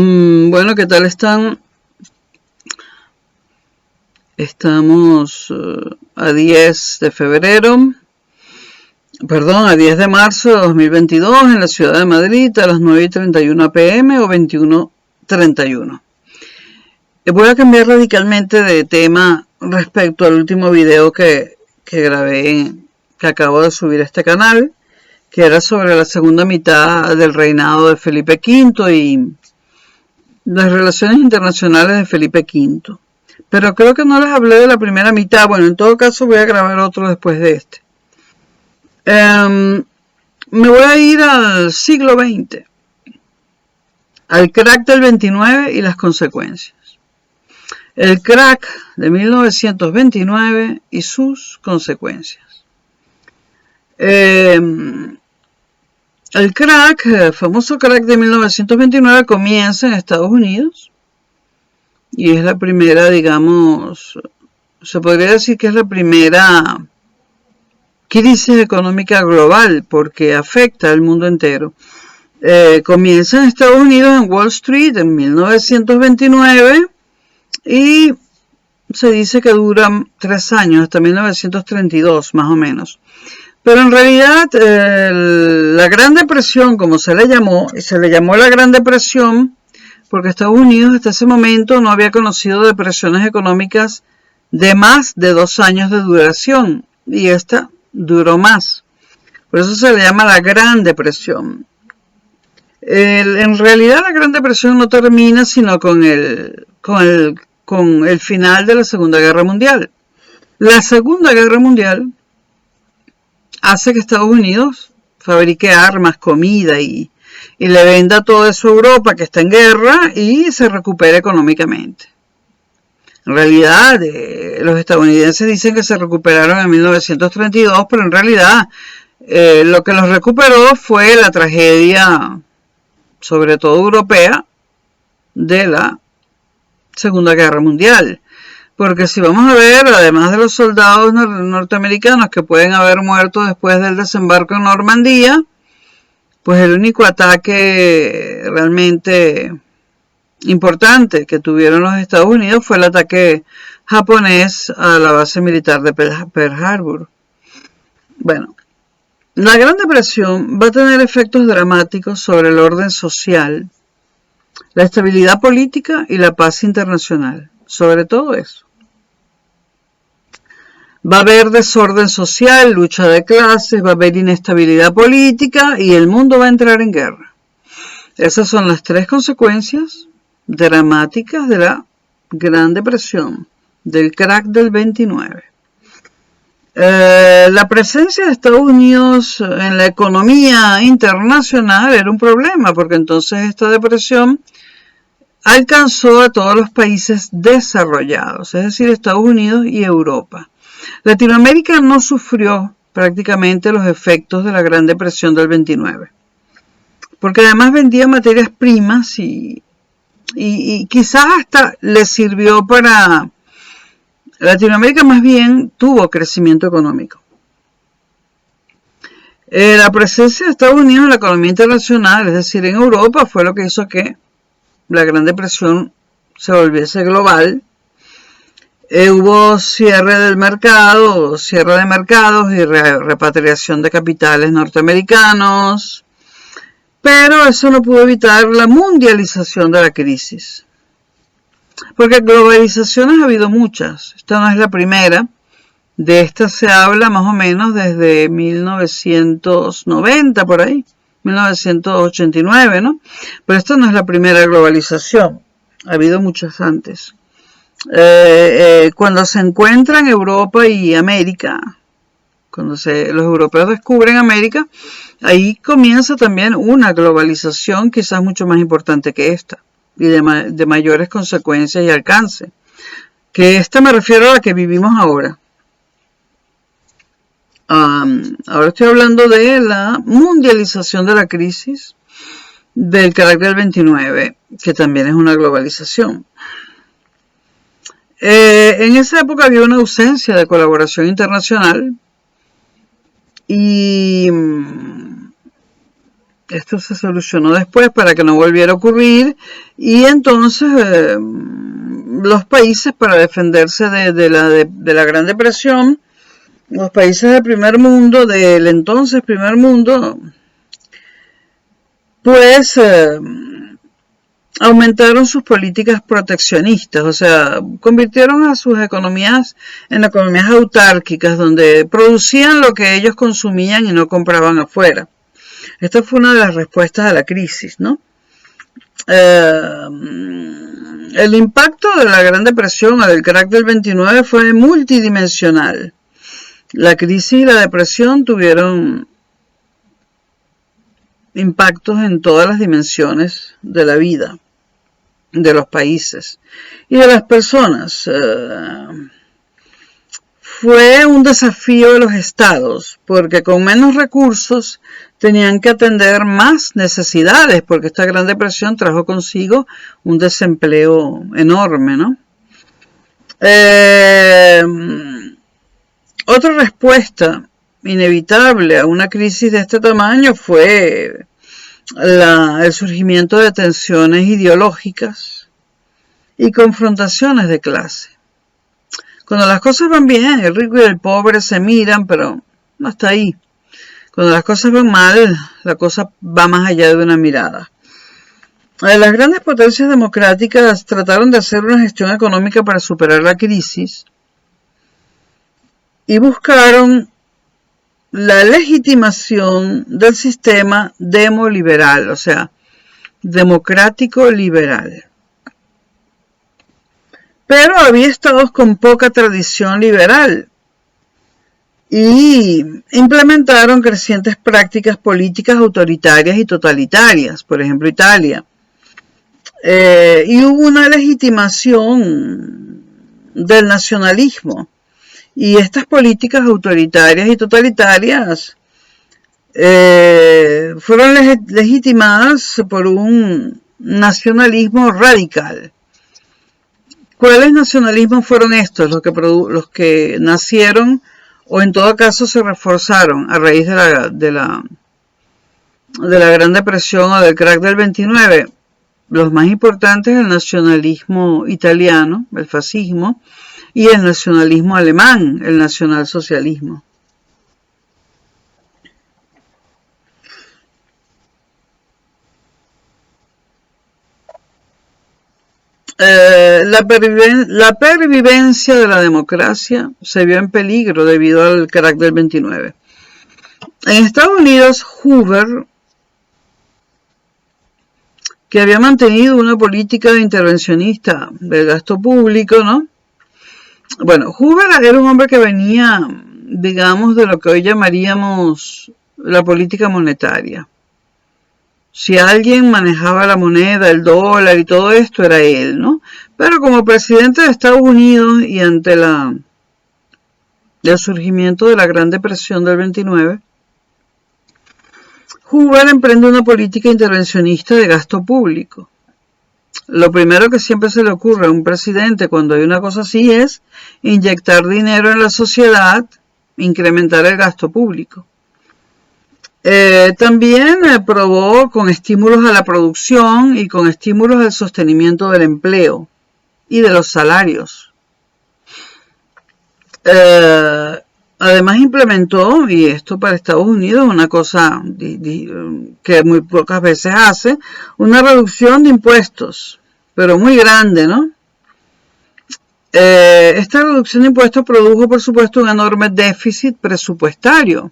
Bueno, ¿qué tal están? Estamos a 10 de febrero, perdón, a 10 de marzo de 2022 en la ciudad de Madrid a las 9:31 p.m. o 21:31. Voy a cambiar radicalmente de tema respecto al último video que grabé, que acabo de subir a este canal, que era sobre la segunda mitad del reinado de Felipe V y las relaciones internacionales de Felipe V. Pero creo que no les hablé de la primera mitad. Bueno, en todo caso voy a grabar otro después de este. Me voy a ir al siglo XX, al crack del 29 y las consecuencias. El crack de 1929 y sus consecuencias. El famoso crack de 1929 comienza en Estados Unidos y es la primera, digamos, se podría decir que es la primera crisis económica global porque afecta al mundo entero. Comienza en Estados Unidos, en Wall Street, en 1929 y se dice que dura 3 años, hasta 1932 más o menos. Pero en realidad la Gran Depresión, como se le llamó, y se le llamó la Gran Depresión porque Estados Unidos hasta ese momento no había conocido depresiones económicas de más de 2 años de duración, y esta duró más. Por eso se le llama la Gran Depresión. En realidad la Gran Depresión no termina sino con el final de la Segunda Guerra Mundial. La Segunda Guerra Mundial hace que Estados Unidos fabrique armas, comida y le venda todo eso a Europa que está en guerra y se recupere económicamente. En realidad, los estadounidenses dicen que se recuperaron en 1932, pero en realidad lo que los recuperó fue la tragedia, sobre todo europea, de la Segunda Guerra Mundial. Porque si vamos a ver, además de los soldados norteamericanos que pueden haber muerto después del desembarco en Normandía, pues el único ataque realmente importante que tuvieron los Estados Unidos fue el ataque japonés a la base militar de Pearl Harbor. Bueno, la Gran Depresión va a tener efectos dramáticos sobre el orden social, la estabilidad política y la paz internacional, sobre todo eso. Va a haber desorden social, lucha de clases, va a haber inestabilidad política y el mundo va a entrar en guerra. Esas son las 3 consecuencias dramáticas de la Gran Depresión, del crack del 29. La presencia de Estados Unidos en la economía internacional era un problema, porque entonces esta depresión alcanzó a todos los países desarrollados, es decir, Estados Unidos y Europa. Latinoamérica no sufrió prácticamente los efectos de la Gran Depresión del 29, porque además vendía materias primas y quizás hasta le sirvió para... Latinoamérica más bien tuvo crecimiento económico. La presencia de Estados Unidos en la economía internacional, es decir, en Europa, fue lo que hizo que la Gran Depresión se volviese global. Hubo cierre de mercados y repatriación de capitales norteamericanos, pero eso no pudo evitar la mundialización de la crisis. Porque globalizaciones ha habido muchas, esta no es la primera, de esta se habla más o menos desde 1990 por ahí, 1989, ¿no? Pero esta no es la primera globalización, ha habido muchas antes. Cuando se encuentran Europa y América, cuando los europeos descubren América, ahí comienza también una globalización quizás mucho más importante que esta y de mayores consecuencias y alcance. Que esta me refiero a la que vivimos ahora. Ahora estoy hablando de la mundialización de la crisis del carácter del 29, que también es una globalización. En esa época había una ausencia de colaboración internacional y Esto se solucionó después para que no volviera a ocurrir y entonces los países, para defenderse de la Gran Depresión, los países del primer mundo, del entonces primer mundo, pues aumentaron sus políticas proteccionistas, o sea, convirtieron a sus economías en economías autárquicas, donde producían lo que ellos consumían y no compraban afuera. Esta fue una de las respuestas a la crisis, ¿no? El impacto de la Gran Depresión o del crack del 29 fue multidimensional. La crisis y la depresión tuvieron impactos en todas las dimensiones de la vida, de los países y de las personas. Fue un desafío de los estados, porque con menos recursos tenían que atender más necesidades, porque esta Gran Depresión trajo consigo un desempleo enorme, ¿no? Otra respuesta inevitable a una crisis de este tamaño fue el surgimiento de tensiones ideológicas y confrontaciones de clase. Cuando las cosas van bien, el rico y el pobre se miran, pero no está ahí. Cuando las cosas van mal, la cosa va más allá de una mirada. Las grandes potencias democráticas trataron de hacer una gestión económica para superar la crisis y buscaron la legitimación del sistema demoliberal, o sea, democrático-liberal. Pero había estados con poca tradición liberal y implementaron crecientes prácticas políticas autoritarias y totalitarias, por ejemplo Italia. Y hubo una legitimación del nacionalismo. Y estas políticas autoritarias y totalitarias fueron legitimadas por un nacionalismo radical. ¿Cuáles nacionalismos fueron estos? Los que nacieron o en todo caso se reforzaron a raíz de la Gran Depresión o del crack del 29. Los más importantes, el nacionalismo italiano, el fascismo, y el nacionalismo alemán, el nacionalsocialismo. La pervivencia de la democracia se vio en peligro debido al crack del 29. En Estados Unidos, Hoover, que había mantenido una política intervencionista del gasto público, ¿no? Bueno, Hoover era un hombre que venía, digamos, de lo que hoy llamaríamos la política monetaria. Si alguien manejaba la moneda, el dólar y todo esto, era él, ¿no? Pero como presidente de Estados Unidos y ante el surgimiento de la Gran Depresión del 29, Hoover emprende una política intervencionista de gasto público. Lo primero que siempre se le ocurre a un presidente cuando hay una cosa así es inyectar dinero en la sociedad, incrementar el gasto público. También probó con estímulos a la producción y con estímulos al sostenimiento del empleo y de los salarios. Además implementó, y esto para Estados Unidos es una cosa que muy pocas veces hace, una reducción de impuestos, pero muy grande, ¿no? Esta reducción de impuestos produjo, por supuesto, un enorme déficit presupuestario.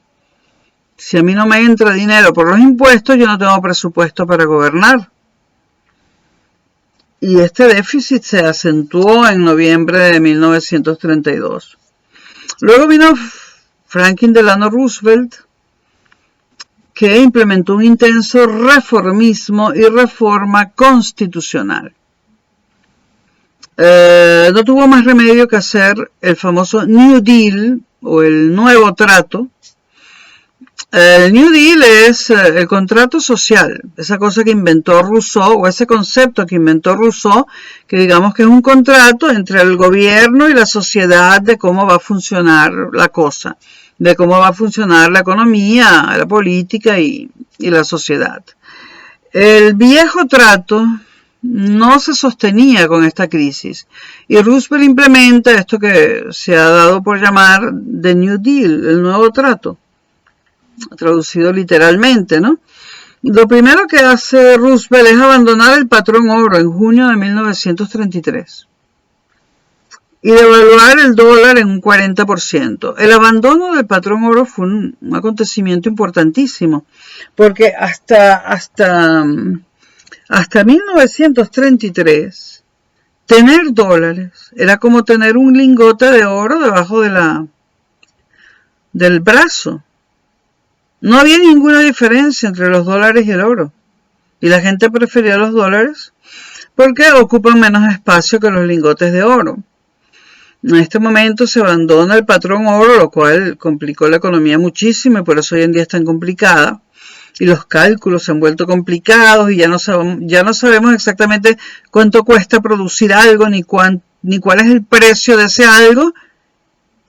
Si a mí no me entra dinero por los impuestos, yo no tengo presupuesto para gobernar. Y este déficit se acentuó en noviembre de 1932. Luego vino Franklin Delano Roosevelt, que implementó un intenso reformismo y reforma constitucional. No tuvo más remedio que hacer el famoso New Deal o el nuevo trato. El New Deal es el contrato social, esa cosa que inventó Rousseau, o ese concepto que inventó Rousseau, que digamos que es un contrato entre el gobierno y la sociedad de cómo va a funcionar la cosa, de cómo va a funcionar la economía, la política y la sociedad. El viejo trato no se sostenía con esta crisis y Roosevelt implementa esto que se ha dado por llamar The New Deal, el nuevo trato, traducido literalmente, ¿no? Lo primero que hace Roosevelt es abandonar el patrón oro en junio de 1933 y devaluar el dólar en un 40%. El abandono del patrón oro fue un acontecimiento importantísimo, porque hasta 1933 tener dólares era como tener un lingote de oro debajo del brazo. No había ninguna diferencia entre los dólares y el oro. Y la gente prefería los dólares porque ocupan menos espacio que los lingotes de oro. En este momento se abandona el patrón oro, lo cual complicó la economía muchísimo y por eso hoy en día es tan complicada. Y los cálculos se han vuelto complicados y ya no sabemos exactamente cuánto cuesta producir algo, ni cuál es el precio de ese algo,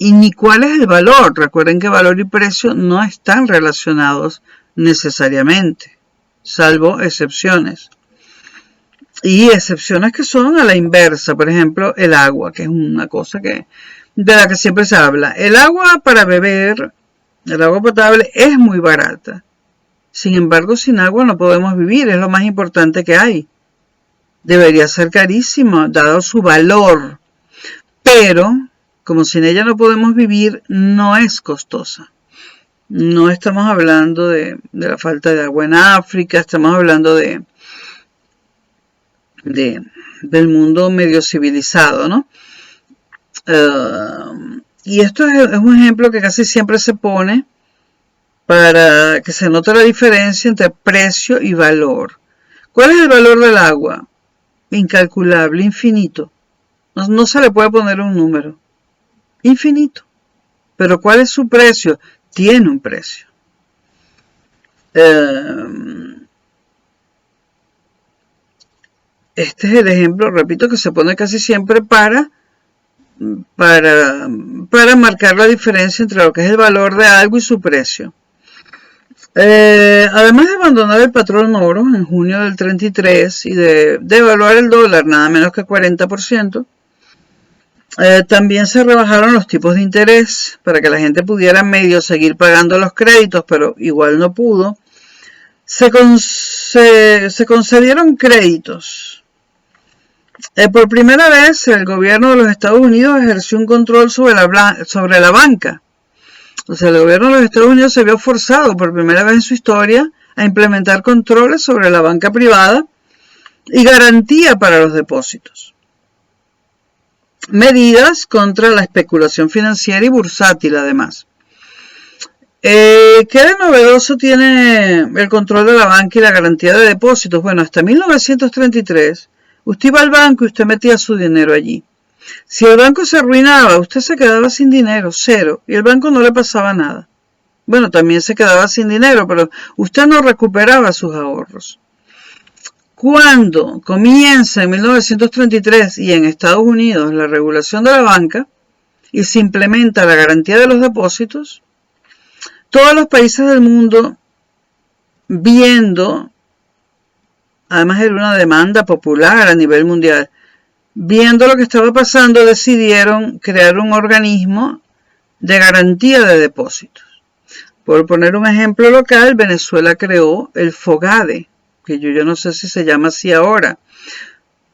y ni cuál es el valor. Recuerden que valor y precio no están relacionados necesariamente, salvo excepciones. Y excepciones que son a la inversa, por ejemplo, el agua, que es una cosa de la que siempre se habla. El agua para beber, el agua potable, es muy barata. Sin embargo, sin agua no podemos vivir, es lo más importante que hay. Debería ser carísimo, dado su valor. Pero, como sin ella no podemos vivir, no es costosa. No estamos hablando de la falta de agua en África, estamos hablando del mundo medio civilizado, ¿no? Y esto es un ejemplo que casi siempre se pone para que se note la diferencia entre precio y valor. ¿Cuál es el valor del agua? Incalculable, infinito. No se le puede poner un número. Infinito. Pero ¿cuál es su precio? Tiene un precio. Este es el ejemplo, repito, que se pone casi siempre para marcar la diferencia entre lo que es el valor de algo y su precio. Además de abandonar el patrón oro en junio del 33 y de devaluar el dólar nada menos que 40%, también se rebajaron los tipos de interés para que la gente pudiera medio seguir pagando los créditos, pero igual no pudo. Se concedieron créditos. Por primera vez el gobierno de los Estados Unidos ejerció un control sobre la banca. O sea, el gobierno de los Estados Unidos se vio forzado por primera vez en su historia a implementar controles sobre la banca privada y garantía para los depósitos. Medidas contra la especulación financiera y bursátil, además. ¿Qué de novedoso tiene el control de la banca y la garantía de depósitos? Bueno, hasta 1933, usted iba al banco y usted metía su dinero allí. Si el banco se arruinaba, usted se quedaba sin dinero, cero, y el banco no le pasaba nada. Bueno, también se quedaba sin dinero, pero usted no recuperaba sus ahorros. Cuando comienza en 1933 y en Estados Unidos la regulación de la banca y se implementa la garantía de los depósitos, todos los países del mundo, viendo, además era una demanda popular a nivel mundial, viendo lo que estaba pasando, decidieron crear un organismo de garantía de depósitos. Por poner un ejemplo local, Venezuela creó el FOGADE, que yo no sé si se llama así ahora,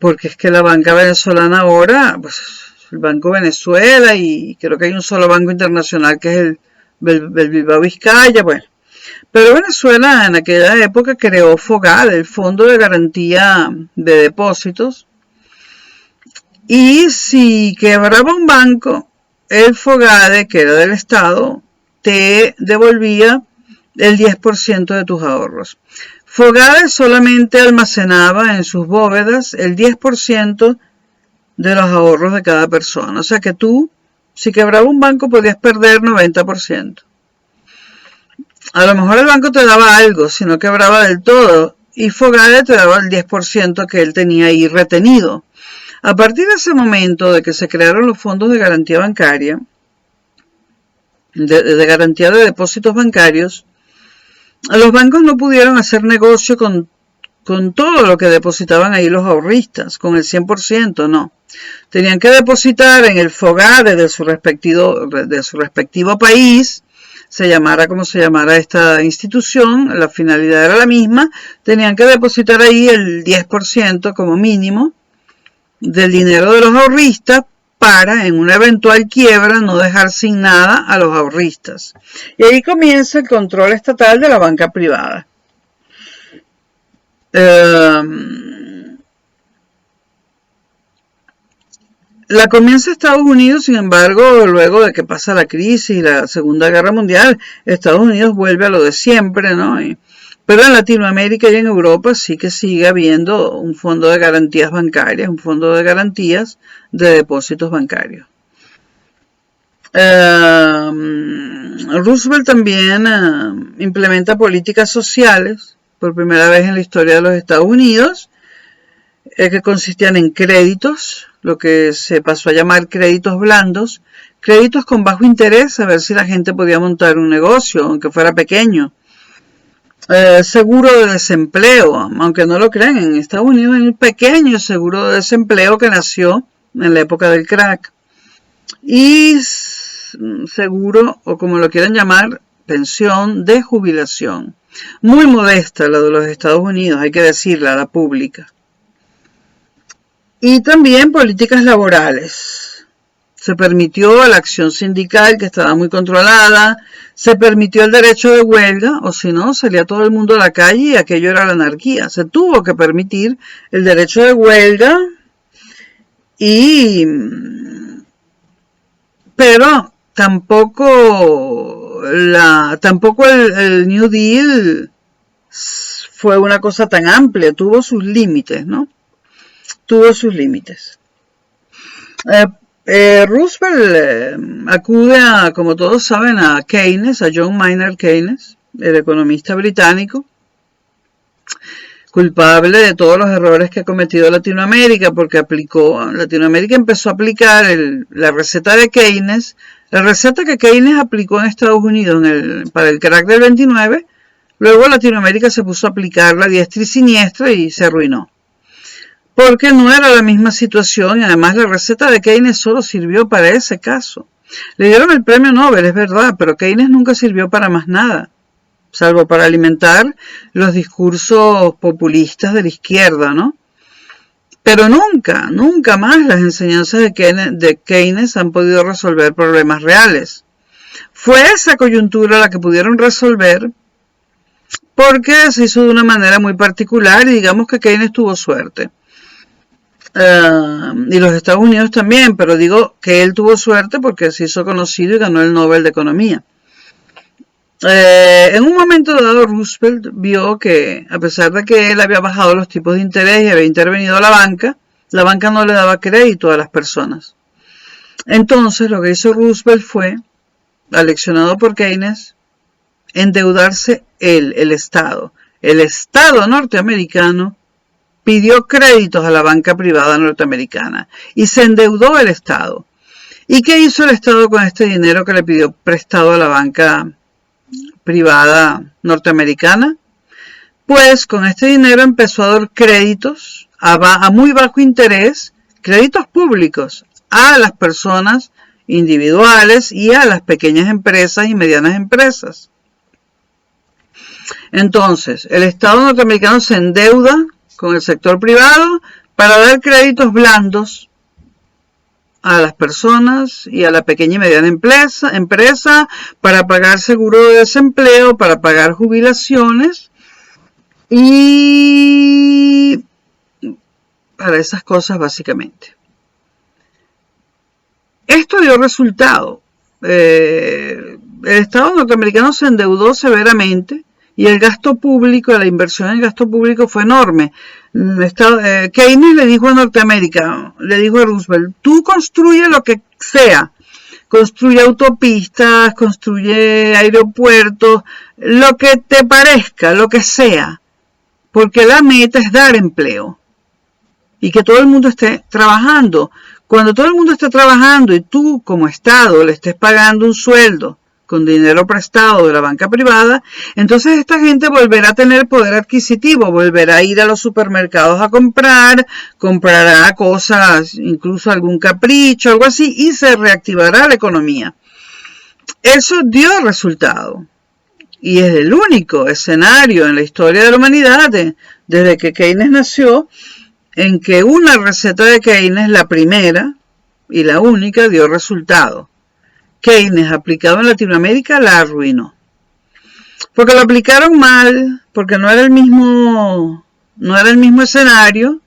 porque es que la banca venezolana ahora, pues el Banco Venezuela, y creo que hay un solo banco internacional que es el Bilbao Vizcaya, bueno. Pero Venezuela en aquella época creó FOGADE, el Fondo de Garantía de Depósitos, y si quebraba un banco, el FOGADE, que era del Estado, te devolvía el 10% de tus ahorros. FOGADE solamente almacenaba en sus bóvedas el 10% de los ahorros de cada persona. O sea que tú, si quebraba un banco, podías perder 90%. A lo mejor el banco te daba algo, si no quebraba del todo, y FOGADE te daba el 10% que él tenía ahí retenido. A partir de ese momento de que se crearon los fondos de garantía bancaria, de garantía de depósitos bancarios, los bancos no pudieron hacer negocio con con todo lo que depositaban ahí los ahorristas, con el 100%, no. Tenían que depositar en el FOGADE de su respectivo país, se llamara como se llamara esta institución, la finalidad era la misma, tenían que depositar ahí el 10% como mínimo del dinero de los ahorristas para, en una eventual quiebra, no dejar sin nada a los ahorristas. Y ahí comienza el control estatal de la banca privada. La comienza Estados Unidos, sin embargo, luego de que pasa la crisis y la Segunda Guerra Mundial, Estados Unidos vuelve a lo de siempre, ¿no? Pero en Latinoamérica y en Europa sí que sigue habiendo un fondo de garantías bancarias, un fondo de garantías de depósitos bancarios. Roosevelt también implementa políticas sociales por primera vez en la historia de los Estados Unidos, que consistían en créditos, lo que se pasó a llamar créditos blandos, créditos con bajo interés, a ver si la gente podía montar un negocio, aunque fuera pequeño. Seguro de desempleo, aunque no lo crean, en Estados Unidos hay un pequeño seguro de desempleo que nació en la época del crack. Y seguro, o como lo quieran llamar, pensión de jubilación. Muy modesta la de los Estados Unidos, hay que decirla, la pública. Y también políticas laborales. Se permitió la acción sindical, que estaba muy controlada, se permitió el derecho de huelga, o si no, salía todo el mundo a la calle y aquello era la anarquía. Se tuvo que permitir el derecho de huelga, pero tampoco el New Deal fue una cosa tan amplia, tuvo sus límites, ¿no? Tuvo sus límites. Roosevelt acude como todos saben, a Keynes, a John Maynard Keynes, el economista británico, culpable de todos los errores que ha cometido Latinoamérica, porque Latinoamérica empezó a aplicar la receta de Keynes, la receta que Keynes aplicó en Estados Unidos para el crack del 29, luego Latinoamérica se puso a aplicarla a diestra y siniestra y se arruinó. Porque no era la misma situación y además la receta de Keynes solo sirvió para ese caso. Le dieron el premio Nobel, es verdad, pero Keynes nunca sirvió para más nada, salvo para alimentar los discursos populistas de la izquierda, ¿no? Pero nunca más las enseñanzas de Keynes han podido resolver problemas reales. Fue esa coyuntura la que pudieron resolver porque se hizo de una manera muy particular y digamos que Keynes tuvo suerte. Y los Estados Unidos también, pero digo que él tuvo suerte porque se hizo conocido y ganó el Nobel de Economía. En un momento dado Roosevelt vio que a pesar de que él había bajado los tipos de interés y había intervenido la banca no le daba crédito a las personas. Entonces lo que hizo Roosevelt fue, aleccionado por Keynes, endeudarse el Estado. El Estado norteamericano pidió créditos a la banca privada norteamericana y se endeudó el Estado. ¿Y qué hizo el Estado con este dinero que le pidió prestado a la banca privada norteamericana? Pues con este dinero empezó a dar créditos a muy bajo interés, créditos públicos a las personas individuales y a las pequeñas empresas y medianas empresas. Entonces, el Estado norteamericano se endeuda con el sector privado para dar créditos blandos a las personas y a la pequeña y mediana empresa, para pagar seguro de desempleo, para pagar jubilaciones y para esas cosas básicamente. Esto dio resultado. El Estado norteamericano se endeudó severamente y el gasto público, la inversión en gasto público fue enorme. Keynes le dijo a Norteamérica, le dijo a Roosevelt, tú construye lo que sea, construye autopistas, construye aeropuertos, lo que te parezca, lo que sea, porque la meta es dar empleo y que todo el mundo esté trabajando. Cuando todo el mundo esté trabajando y tú como Estado le estés pagando un sueldo con dinero prestado de la banca privada, entonces esta gente volverá a tener poder adquisitivo, volverá a ir a los supermercados a comprar, comprará cosas, incluso algún capricho, algo así, y se reactivará la economía. Eso dio resultado. Y es el único escenario en la historia de la humanidad, desde que Keynes nació, en que una receta de Keynes, la primera y la única, dio resultado. Keynes, aplicado en Latinoamérica, la arruinó. Porque lo aplicaron mal, porque no era el mismo escenario,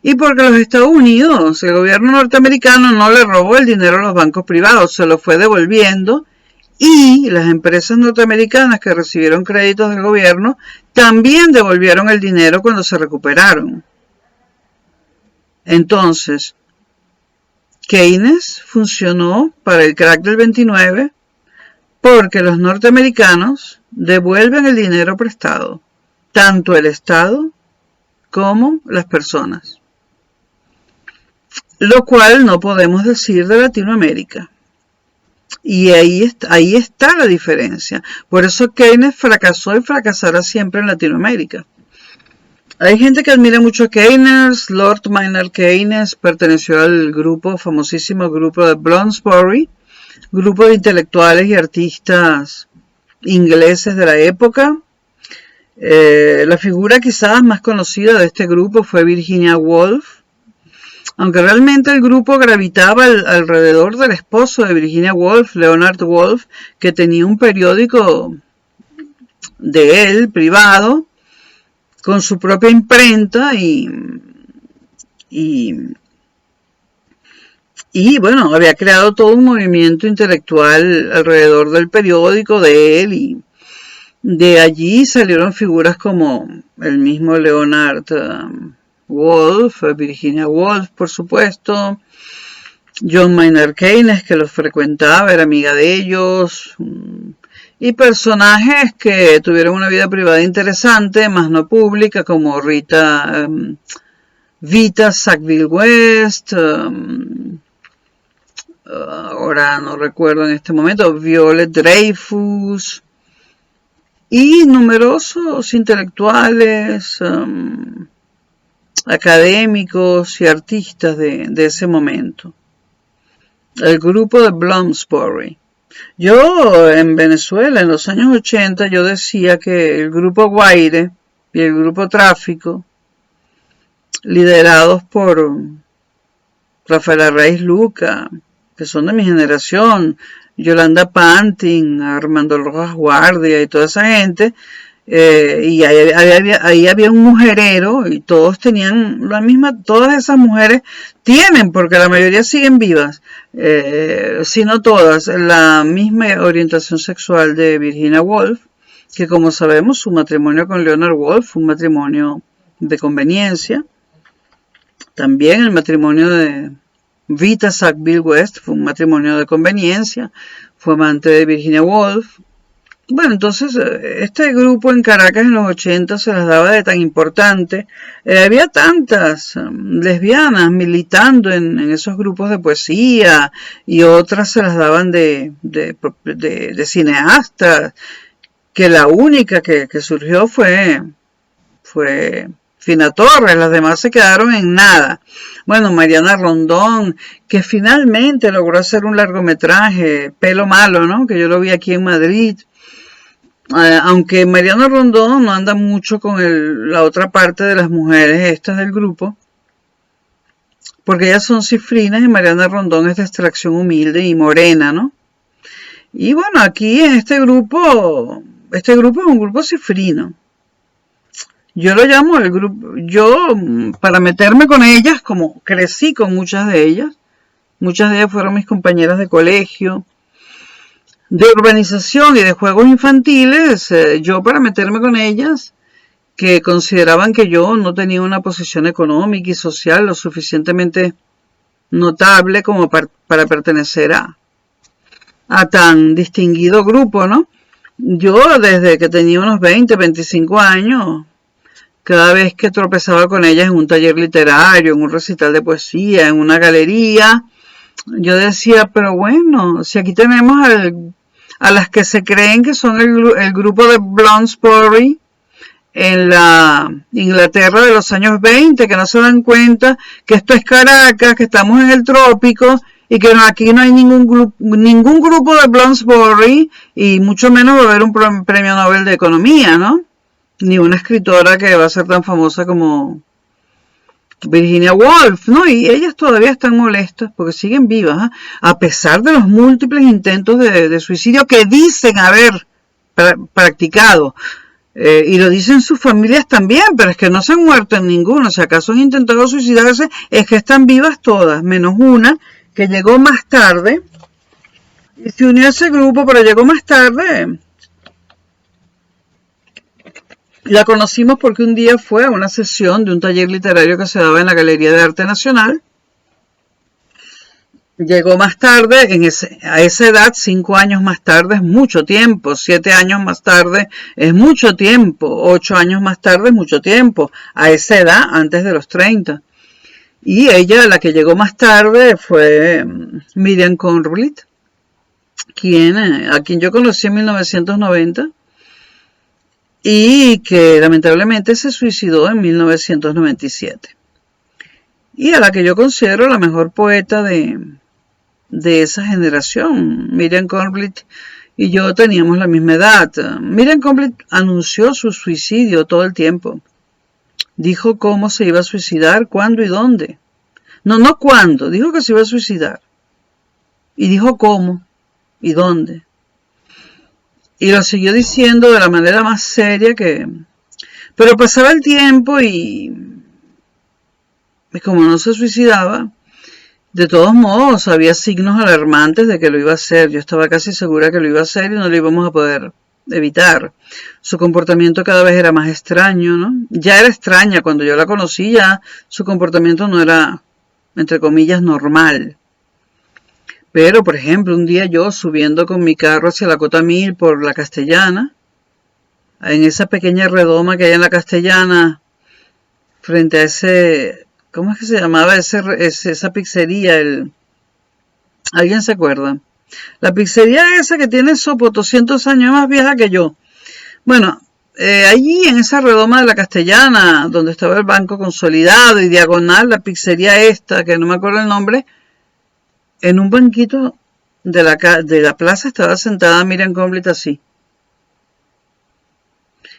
y porque los Estados Unidos, el gobierno norteamericano, no le robó el dinero a los bancos privados, se lo fue devolviendo, y las empresas norteamericanas que recibieron créditos del gobierno también devolvieron el dinero cuando se recuperaron. Entonces, Keynes funcionó para el crack del 29 porque los norteamericanos devuelven el dinero prestado, tanto el Estado como las personas. Lo cual no podemos decir de Latinoamérica. Y ahí está la diferencia. Por eso Keynes fracasó y fracasará siempre en Latinoamérica. Hay gente que admira mucho a Keynes. Lord Maynard Keynes perteneció al famosísimo grupo de Bloomsbury, grupo de intelectuales y artistas ingleses de la época. La figura quizás más conocida de este grupo fue Virginia Woolf, aunque realmente el grupo gravitaba alrededor del esposo de Virginia Woolf, Leonard Woolf, que tenía un periódico de él, privado, con su propia imprenta y bueno, había creado todo un movimiento intelectual alrededor del periódico de él, y de allí salieron figuras como el mismo Leonard Woolf, Virginia Woolf, por supuesto, John Maynard Keynes, que los frecuentaba, era amiga de ellos, y personajes que tuvieron una vida privada interesante, más no pública, como Vita Sackville West, ahora no recuerdo en este momento, Violet Dreyfus, y numerosos intelectuales, académicos y artistas de ese momento. El grupo de Bloomsbury. Yo en Venezuela en los años 80 yo decía que el grupo Guaire y el grupo Tráfico, liderados por Rafael Arraiz Luca, que son de mi generación, Yolanda Pantin, Armando Rojas Guardia y toda esa gente, y ahí había un mujerero y todos tenían la misma, todas esas mujeres tienen, porque la mayoría siguen vivas, si no todas, la misma orientación sexual de Virginia Woolf, que como sabemos su matrimonio con Leonard Woolf fue un matrimonio de conveniencia. También el matrimonio de Vita Sackville West fue un matrimonio de conveniencia, fue amante de Virginia Woolf. Bueno, entonces este grupo en Caracas en los 80 se las daba de tan importante. Había tantas lesbianas militando en esos grupos de poesía, y otras se las daban de cineastas, que la única que surgió fue Fina Torres, las demás se quedaron en nada. Bueno, Mariana Rondón, que finalmente logró hacer un largometraje, Pelo Malo, ¿no? Que yo lo vi aquí en Madrid. Aunque Mariana Rondón no anda mucho con la otra parte de las mujeres estas del grupo, porque ellas son cifrinas y Mariana Rondón es de extracción humilde y morena, ¿no? Y bueno, aquí en este grupo es un grupo cifrino. Yo lo llamo el grupo, yo para meterme con ellas, como crecí con muchas de ellas fueron mis compañeras de colegio, de urbanización y de juegos infantiles, yo para meterme con ellas, que consideraban que yo no tenía una posición económica y social lo suficientemente notable como para pertenecer a tan distinguido grupo, ¿no? Yo desde que tenía unos 20, 25 años, cada vez que tropezaba con ellas en un taller literario, en un recital de poesía, en una galería, yo decía, pero bueno, si aquí tenemos a las que se creen que son el grupo de Bloomsbury en la Inglaterra de los años 20, que no se dan cuenta que esto es Caracas, que estamos en el trópico y que aquí no hay ningún grupo de Bloomsbury y mucho menos va a haber un premio Nobel de Economía, ¿no? Ni una escritora que va a ser tan famosa como Virginia Woolf, ¿no? Y ellas todavía están molestas porque siguen vivas, ¿eh? A pesar de los múltiples intentos de suicidio que dicen haber practicado. Y lo dicen sus familias también, pero es que no se han muerto en ninguno. Si acaso han intentado suicidarse, es que están vivas todas, menos una que llegó más tarde y se unió a ese grupo, pero llegó más tarde. La conocimos porque un día fue a una sesión de un taller literario que se daba en la Galería de Arte Nacional. Llegó más tarde, a esa edad, 5 años más tarde es mucho tiempo, 7 años más tarde es mucho tiempo, 8 años más tarde es mucho tiempo, a esa edad, antes de los 30. Y ella, la que llegó más tarde, fue Miriam Conrad, a quien yo conocí en 1990 y que lamentablemente se suicidó en 1997. Y a la que yo considero la mejor poeta de esa generación. Miriam Conrad y yo teníamos la misma edad. Miriam Conrad anunció su suicidio todo el tiempo. Dijo cómo se iba a suicidar, cuándo y dónde. No cuándo, dijo que se iba a suicidar. Y dijo cómo y dónde. Y lo siguió diciendo de la manera más seria que... Pero pasaba el tiempo y como no se suicidaba, de todos modos, había signos alarmantes de que lo iba a hacer. Yo estaba casi segura que lo iba a hacer y no lo íbamos a poder evitar. Su comportamiento cada vez era más extraño, ¿no? Ya era extraña cuando yo la conocí, ya su comportamiento no era, entre comillas, normal. Pero, por ejemplo, un día yo subiendo con mi carro hacia la Cota 1000 por la Castellana, en esa pequeña redoma que hay en la Castellana, frente a ese... ¿Cómo es que se llamaba esa pizzería? ¿Alguien se acuerda? La pizzería esa que tiene sopo 200 años más vieja que yo. Bueno, allí en esa redoma de la Castellana, donde estaba el Banco Consolidado y diagonal, la pizzería esta, que no me acuerdo el nombre, en un banquito de la plaza estaba sentada Miriam Conrad así.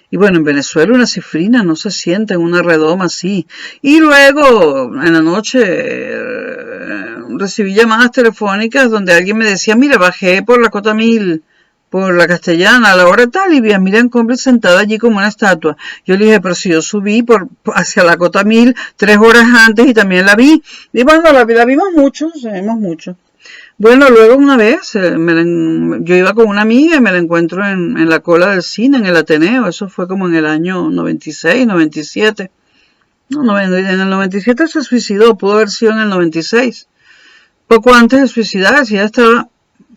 Y bueno, en Venezuela una cifrina no se sienta en una redoma así. Y luego, en la noche, recibí llamadas telefónicas donde alguien me decía, mira, bajé por la Cota 1000, por la Castellana, a la hora tal, y vi a Miriam Conrad sentada allí como una estatua. Yo le dije, pero si yo subí hacia la Cota 1000 3 horas antes y también la vi. Y bueno, la vimos mucho, vimos mucho. Bueno, luego una vez yo iba con una amiga y me la encuentro en la cola del cine, en el Ateneo. Eso fue como en el año 96, 97. No, en el 97 se suicidó, pudo haber sido en el 96. Poco antes de suicidarse, ya estaba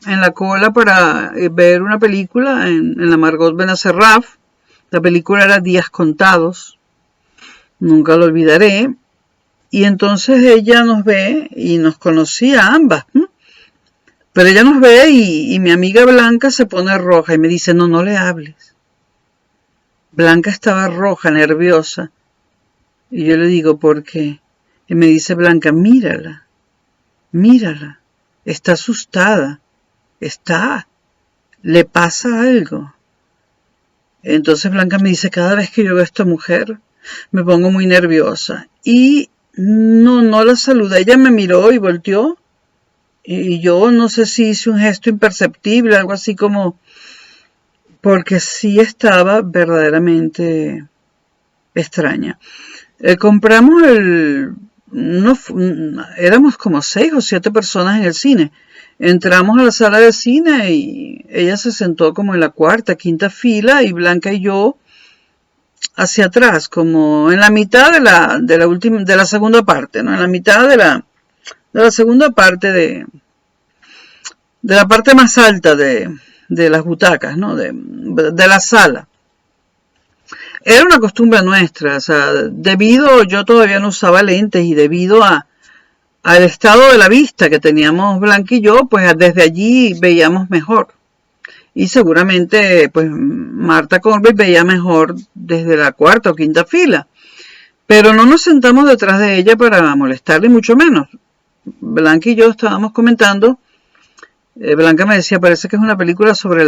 en la cola para ver una película en la Margot Benacerraf. La película era Días Contados. Nunca lo olvidaré. Y entonces ella nos ve y nos conocía a ambas, ¿no? Pero ella nos ve y mi amiga Blanca se pone roja y me dice, no le hables. Blanca estaba roja, nerviosa. Y yo le digo, ¿por qué? Y me dice Blanca, mírala, está asustada, le pasa algo. Entonces Blanca me dice, cada vez que yo veo a esta mujer, me pongo muy nerviosa. Y no la saludé, ella me miró y volteó. Y yo no sé si hice un gesto imperceptible, algo así como, porque sí estaba verdaderamente extraña. Compramos éramos como 6 o 7 personas en el cine. Entramos a la sala de cine y ella se sentó como en la 4ª, 5ª fila y Blanca y yo hacia atrás, como en la mitad de la segunda parte, ¿no? En la mitad de la segunda parte de la parte más alta de las butacas, ¿no? De la sala. Era una costumbre nuestra, o sea, yo todavía no usaba lentes y debido al estado de la vista que teníamos Blanca y yo, pues desde allí veíamos mejor. y seguramente pues Martha Corby veía mejor desde la cuarta o quinta fila. Pero no nos sentamos detrás de ella para molestarle, mucho menos. Blanca y yo estábamos comentando, Blanca me decía, parece que es una película sobre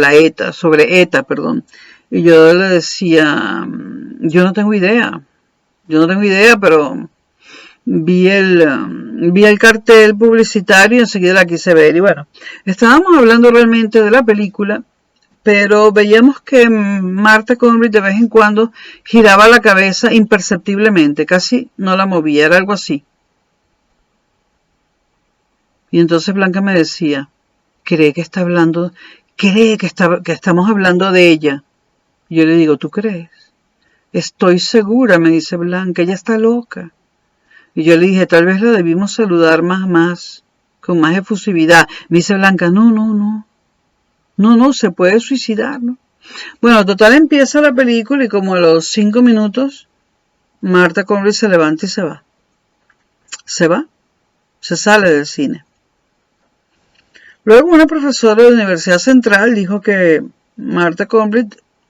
sobre ETA, perdón. Y yo le decía, yo no tengo idea, pero vi el cartel publicitario y enseguida la quise ver. Y bueno, estábamos hablando realmente de la película, pero veíamos que Martha Corby de vez en cuando giraba la cabeza imperceptiblemente, casi no la movía, era algo así. Y entonces Blanca me decía, cree que estamos hablando de ella. Y yo le digo, ¿tú crees? Estoy segura, me dice Blanca, ella está loca. Y yo le dije, tal vez la debimos saludar con más efusividad. Me dice Blanca, no, se puede suicidar, ¿no? Bueno, total, empieza la película y como a los 5 minutos, Martha Corby se levanta y se va. Se sale del cine. Luego una profesora de la Universidad Central dijo que Martha Corby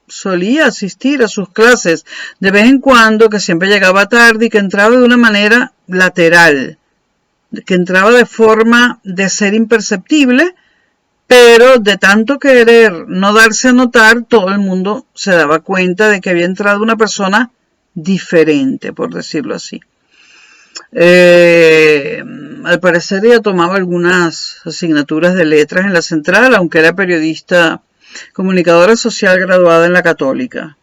solía asistir a sus clases de vez en cuando, que siempre llegaba tarde y que entraba de una manera lateral, que entraba de forma de ser imperceptible, pero de tanto querer no darse a notar, todo el mundo se daba cuenta de que había entrado una persona diferente, por decirlo así. Al parecer ella tomaba algunas asignaturas de letras en la central, aunque era periodista, comunicadora social graduada en la Católica.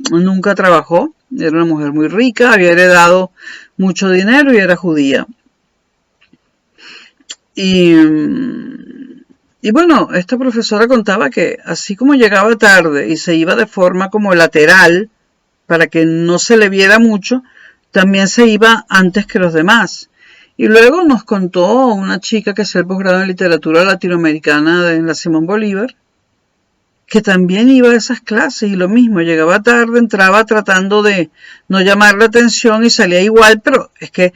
Nunca trabajó, era una mujer muy rica, había heredado mucho dinero y era judía. Y bueno, esta profesora contaba que así como llegaba tarde y se iba de forma como lateral, para que no se le viera mucho, también se iba antes que los demás. Y luego nos contó una chica que hacía el posgrado en literatura latinoamericana en la Simón Bolívar, que también iba a esas clases y lo mismo, llegaba tarde, entraba tratando de no llamar la atención y salía igual, pero es que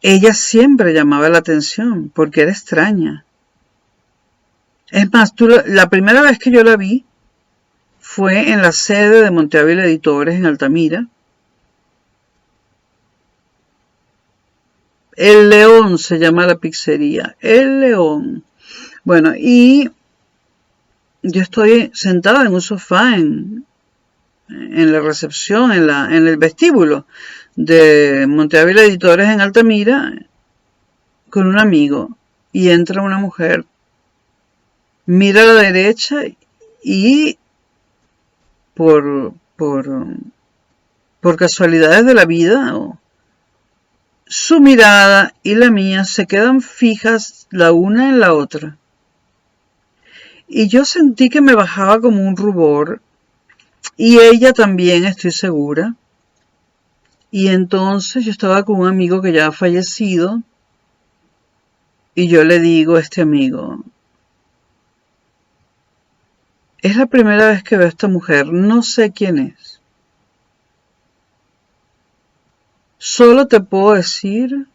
ella siempre llamaba la atención porque era extraña. Es más, la primera vez que yo la vi fue en la sede de Monte Ávila Editores en Altamira. El León se llama la pizzería, El León. Bueno, y yo estoy sentada en un sofá en la recepción, en el vestíbulo de Monte Ávila Editores en Altamira con un amigo y entra una mujer, mira a la derecha y por casualidades de la vida, su mirada y la mía se quedan fijas la una en la otra. Y yo sentí que me bajaba como un rubor, y ella también, estoy segura. Y entonces yo estaba con un amigo que ya ha fallecido, y yo le digo a este amigo, es la primera vez que veo a esta mujer, no sé quién es. Solo te puedo decir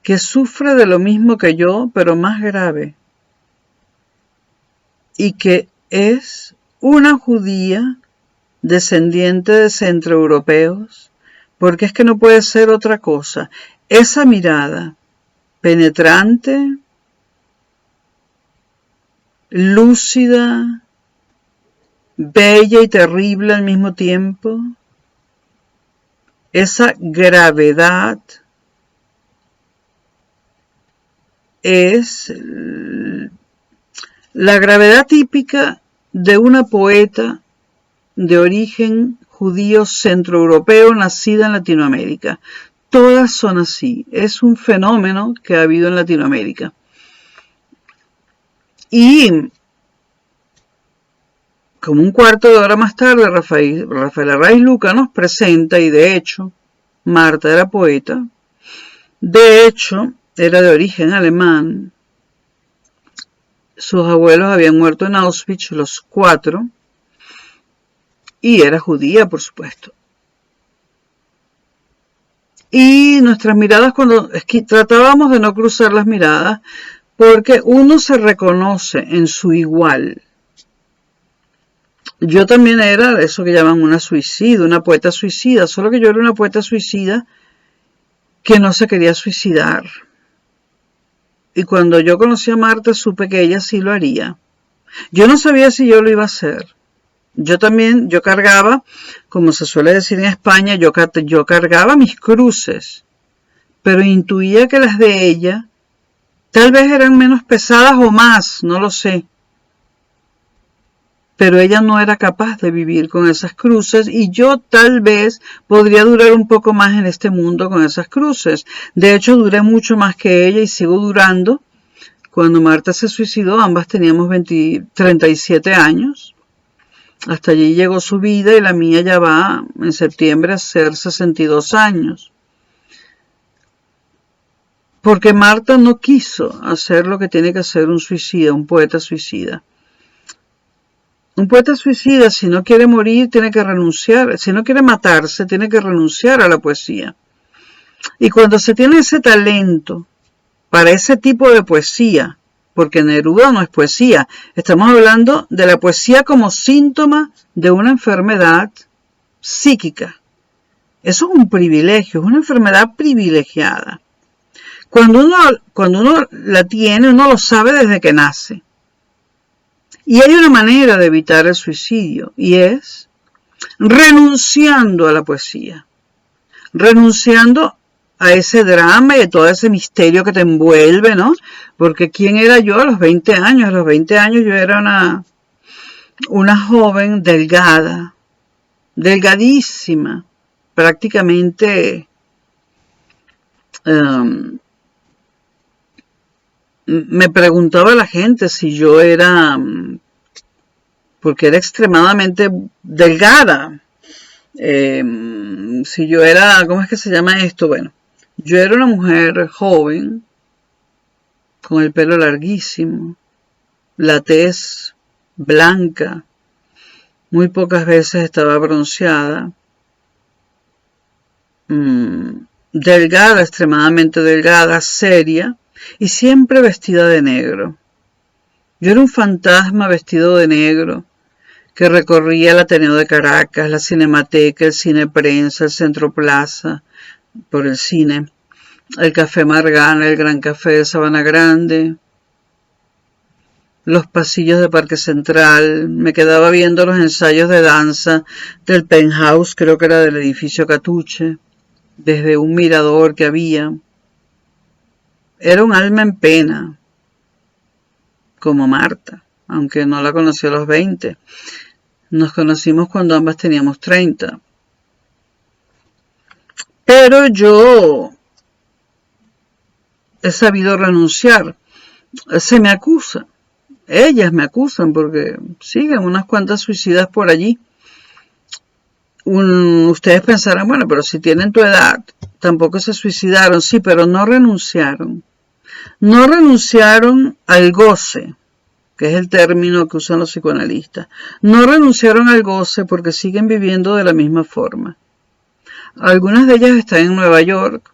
que sufre de lo mismo que yo, pero más grave. Y que es una judía descendiente de centroeuropeos, porque es que no puede ser otra cosa. Esa mirada penetrante, lúcida, bella y terrible al mismo tiempo, esa gravedad es la gravedad típica de una poeta de origen judío centroeuropeo nacida en Latinoamérica. Todas son así. Es un fenómeno que ha habido en Latinoamérica. Y como un cuarto de hora más tarde, Rafael Arraiz Luca nos presenta, y de hecho, Marta era poeta, de hecho, era de origen alemán, sus abuelos habían muerto en Auschwitz, los 4, y era judía, por supuesto. Y nuestras miradas, tratábamos de no cruzar las miradas, porque uno se reconoce en su igual. Yo también era eso que llaman una suicida, una poeta suicida, solo que yo era una poeta suicida que no se quería suicidar. Y cuando yo conocí a Marta supe que ella sí lo haría. Yo no sabía si yo lo iba a hacer. Yo cargaba, como se suele decir en España, yo cargaba mis cruces, pero intuía que las de ella tal vez eran menos pesadas o más, no lo sé. Pero ella no era capaz de vivir con esas cruces y yo tal vez podría durar un poco más en este mundo con esas cruces. De hecho, duré mucho más que ella y sigo durando. Cuando Marta se suicidó, ambas teníamos 37 años. Hasta allí llegó su vida y la mía ya va en septiembre a ser 62 años. Porque Marta no quiso hacer lo que tiene que hacer un suicida, un poeta suicida. Un poeta suicida, si no quiere morir, tiene que renunciar. Si no quiere matarse, tiene que renunciar a la poesía. Y cuando se tiene ese talento para ese tipo de poesía, porque Neruda no es poesía, estamos hablando de la poesía como síntoma de una enfermedad psíquica. Eso es un privilegio, es una enfermedad privilegiada. Cuando uno la tiene, uno lo sabe desde que nace. Y hay una manera de evitar el suicidio, y es renunciando a la poesía, renunciando a ese drama y a todo ese misterio que te envuelve, ¿no? Porque ¿quién era yo a los 20 años? A los 20 años yo era una joven delgada, delgadísima, prácticamente me preguntaba la gente si yo era, porque era extremadamente delgada, si yo era, ¿cómo es que se llama esto? Bueno, yo era una mujer joven, con el pelo larguísimo, la tez blanca, muy pocas veces estaba bronceada, delgada, extremadamente delgada, seria, y siempre vestida de negro. Yo era un fantasma vestido de negro que recorría el Ateneo de Caracas, la Cinemateca, el Cine Prensa, el Centro Plaza, por el cine, el Café Margana, el Gran Café de Sabana Grande, los pasillos de Parque Central, me quedaba viendo los ensayos de danza del penthouse, creo que era del edificio Catuche, desde un mirador que había. Era un alma en pena, como Marta, aunque no la conocí a los 20. Nos conocimos cuando ambas teníamos 30. Pero yo he sabido renunciar. Se me acusa. Ellas me acusan porque siguen unas cuantas suicidas por allí. Ustedes pensarán, bueno, pero si tienen tu edad, tampoco se suicidaron. Sí, pero no renunciaron. No renunciaron al goce, que es el término que usan los psicoanalistas. No renunciaron al goce porque siguen viviendo de la misma forma. Algunas de ellas están en Nueva York,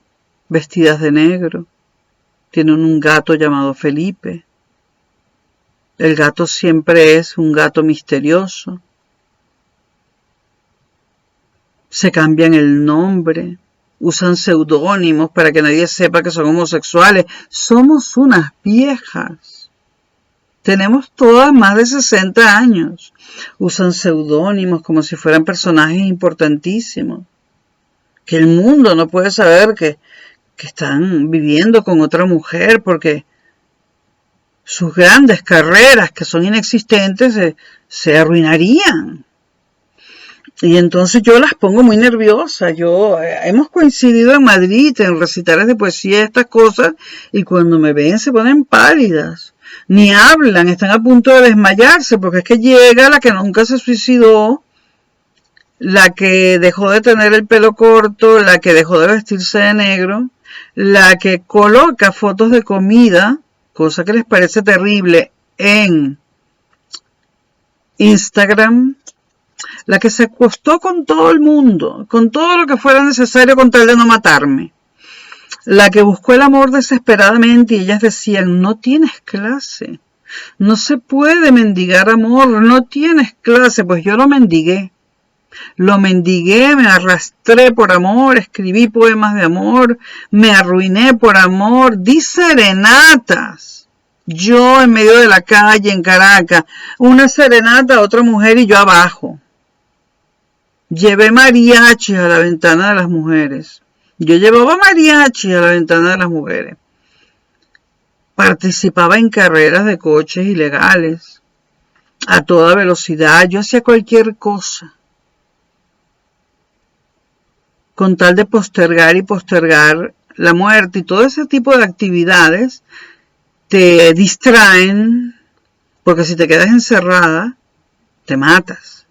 vestidas de negro. Tienen un gato llamado Felipe. El gato siempre es un gato misterioso. Se cambian el nombre. Usan seudónimos para que nadie sepa que son homosexuales. Somos unas viejas. Tenemos todas más de 60 años. Usan seudónimos como si fueran personajes importantísimos. Que el mundo no puede saber que están viviendo con otra mujer porque sus grandes carreras, que son inexistentes, se arruinarían. Y entonces yo las pongo muy nerviosas. Hemos coincidido en Madrid, en recitales de poesía, estas cosas, y cuando me ven se ponen pálidas. Ni hablan, están a punto de desmayarse, porque es que llega la que nunca se suicidó, la que dejó de tener el pelo corto, la que dejó de vestirse de negro, la que coloca fotos de comida, cosa que les parece terrible, en Instagram, la que se acostó con todo el mundo, con todo lo que fuera necesario con tal de no matarme. la que buscó el amor desesperadamente y ellas decían, no tienes clase, no se puede mendigar amor, no tienes clase. Pues yo lo mendigué, me arrastré por amor, escribí poemas de amor, me arruiné por amor, di serenatas. Yo en medio de la calle en Caracas, una serenata a otra mujer y yo abajo. Llevé mariachis a la ventana de las mujeres. Yo llevaba mariachis a la ventana de las mujeres. Participaba en carreras de coches ilegales, a toda velocidad. Yo hacía cualquier cosa con tal de postergar y postergar la muerte, y todo ese tipo de actividades te distraen, porque si te quedas encerrada, te matas.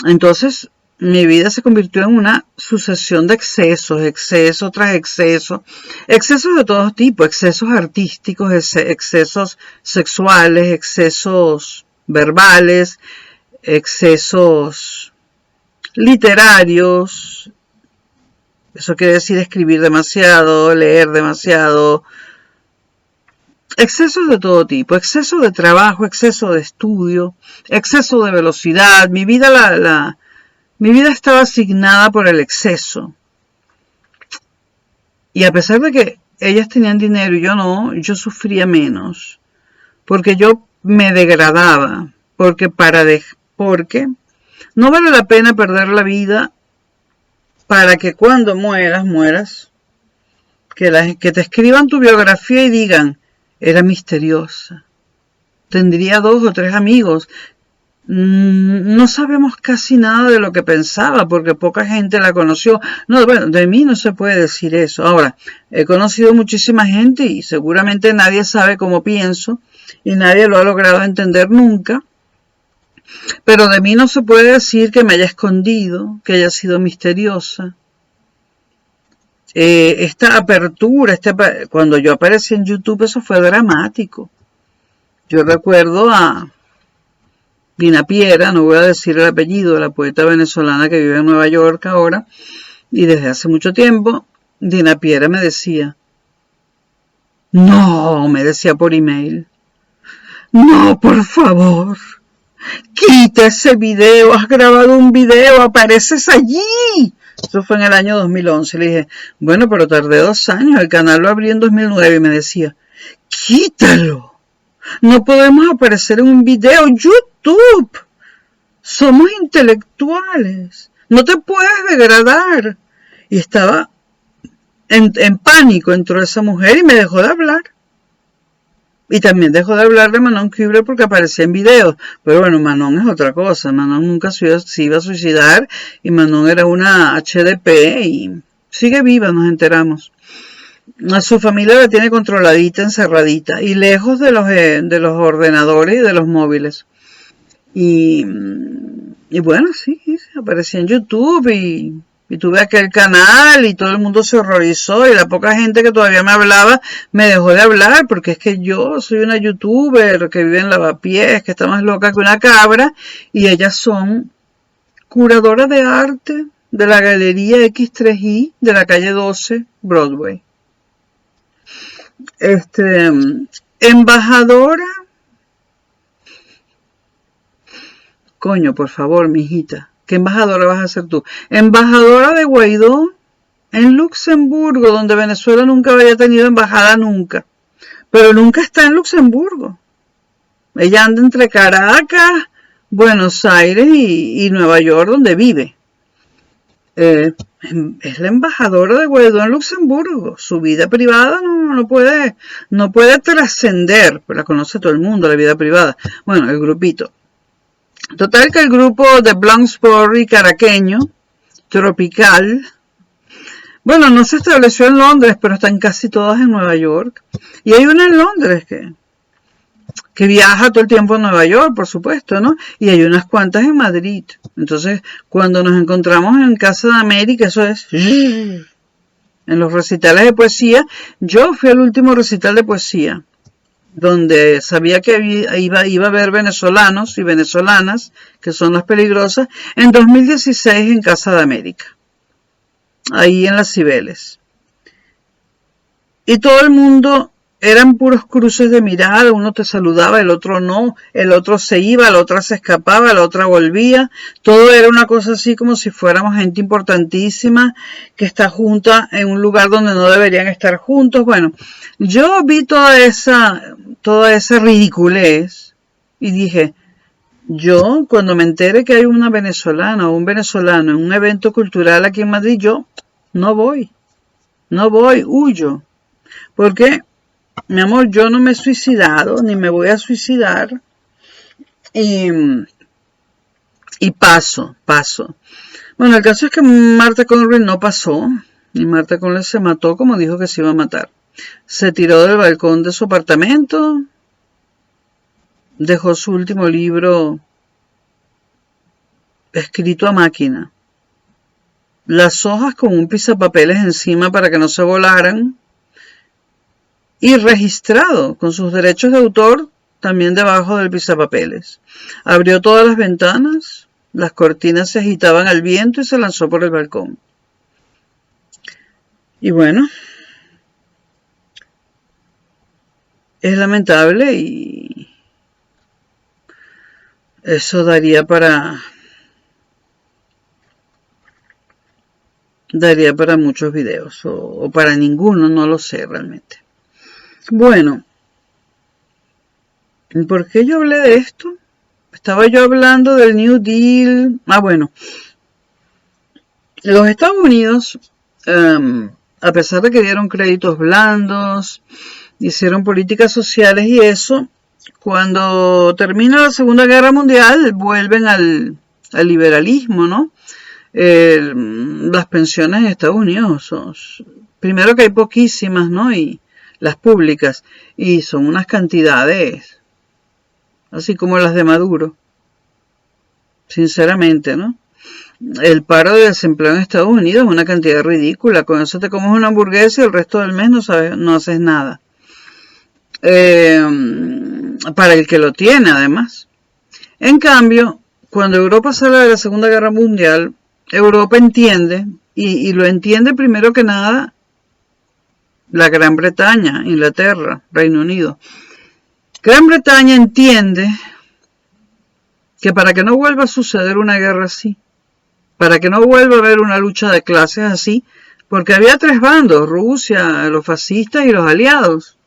Entonces, mi vida se convirtió en una sucesión de excesos, exceso tras exceso, excesos de todo tipo, excesos artísticos, excesos sexuales, excesos verbales, excesos literarios. Eso quiere decir escribir demasiado, leer demasiado, excesos de todo tipo, exceso de trabajo, exceso de estudio, exceso de velocidad. Mi vida estaba asignada por el exceso. Y a pesar de que ellas tenían dinero y yo no, yo sufría menos, porque yo me degradaba, porque no vale la pena perder la vida para que cuando mueras, que te escriban tu biografía y digan, era misteriosa, tendría 2 o 3 amigos, no sabemos casi nada de lo que pensaba porque poca gente la conoció. No, bueno, de mí no se puede decir eso. Ahora, he conocido muchísima gente y seguramente nadie sabe cómo pienso y nadie lo ha logrado entender nunca. Pero de mí no se puede decir que me haya escondido, que haya sido misteriosa. Esta apertura, cuando yo aparecí en YouTube, eso fue dramático. Yo recuerdo a Dina Piera, no voy a decir el apellido, la poeta venezolana que vive en Nueva York ahora, y desde hace mucho tiempo, Dina Piera me decía, no, me decía por email, no, por favor, quita ese video, has grabado un video, apareces allí. Eso fue en el año 2011. Le dije, bueno, pero tardé 2 años, el canal lo abrí en 2009 y me decía, quítalo, no podemos aparecer en un video, YouTube, somos intelectuales, no te puedes degradar. Y estaba en pánico, entró esa mujer y me dejó de hablar. Y también dejó de hablar de Manon Cubre porque aparecía en videos. Pero bueno, Manon es otra cosa. Manon nunca se iba a suicidar y Manon era una HDP y sigue viva, nos enteramos. A su familia la tiene controladita, encerradita y lejos de los ordenadores y de los móviles. Y bueno, sí, aparecía en YouTube y tuve aquel canal y todo el mundo se horrorizó y la poca gente que todavía me hablaba me dejó de hablar porque es que yo soy una youtuber que vive en Lavapiés, que está más loca que una cabra, y ellas son curadoras de arte de la Galería X3i de la calle 12, Broadway. Embajadora, coño, por favor, mijita, ¿qué embajadora vas a ser tú? Embajadora de Guaidó en Luxemburgo, donde Venezuela nunca había tenido embajada nunca, pero nunca está en Luxemburgo. Ella anda entre Caracas, Buenos Aires y Nueva York, donde vive. Es la embajadora de Guaidó en Luxemburgo. Su vida privada no puede trascender, pero la conoce todo el mundo, la vida privada. Bueno, el grupito. Total que el grupo de Bloomsbury caraqueño, tropical, bueno, no se estableció en Londres, pero están casi todas en Nueva York. Y hay una en Londres que viaja todo el tiempo a Nueva York, por supuesto, ¿no? Y hay unas cuantas en Madrid. Entonces, cuando nos encontramos en Casa de América, eso es en los recitales de poesía. Yo fui al último recital de poesía, donde sabía que iba a haber venezolanos y venezolanas, que son las peligrosas, en 2016 en Casa de América, ahí en las Cibeles. y todo el mundo eran puros cruces de mirada, uno te saludaba, el otro no, el otro se iba, la otra se escapaba, la otra volvía, todo era una cosa así como si fuéramos gente importantísima que está junta en un lugar donde no deberían estar juntos. Bueno, yo vi toda esa ridiculez y dije, yo cuando me entere que hay una venezolana o un venezolano en un evento cultural aquí en Madrid, yo no voy, huyo, porque mi amor, yo no me he suicidado, ni me voy a suicidar, y paso. Bueno, el caso es que Marta Conway no pasó, y Marta Conway se mató como dijo que se iba a matar. Se tiró del balcón de su apartamento, dejó su último libro escrito a máquina, las hojas con un pisapapeles encima para que no se volaran, y registrado con sus derechos de autor también debajo del pisapapeles. Abrió todas las ventanas, las cortinas se agitaban al viento y se lanzó por el balcón. Y bueno, es lamentable y eso daría para muchos videos o para ninguno, no lo sé realmente. Bueno, ¿por qué yo hablé de esto? Estaba yo hablando del New Deal. Bueno, los Estados Unidos, a pesar de que dieron créditos blandos, hicieron políticas sociales y eso, cuando termina la Segunda Guerra Mundial vuelven al liberalismo, ¿no? Las pensiones en Estados Unidos son, primero que hay poquísimas, ¿no? Y las públicas, y son unas cantidades así como las de Maduro, sinceramente, ¿no? El paro de desempleo en Estados Unidos es una cantidad ridícula, con eso te comes una hamburguesa y el resto del mes no haces nada, para el que lo tiene además. En cambio, cuando Europa sale de la Segunda Guerra Mundial, Europa entiende, y lo entiende primero que nada la Gran Bretaña, Inglaterra, Reino Unido. Gran Bretaña entiende que para que no vuelva a suceder una guerra así, para que no vuelva a haber una lucha de clases así, porque había tres bandos, Rusia, los fascistas y los aliados,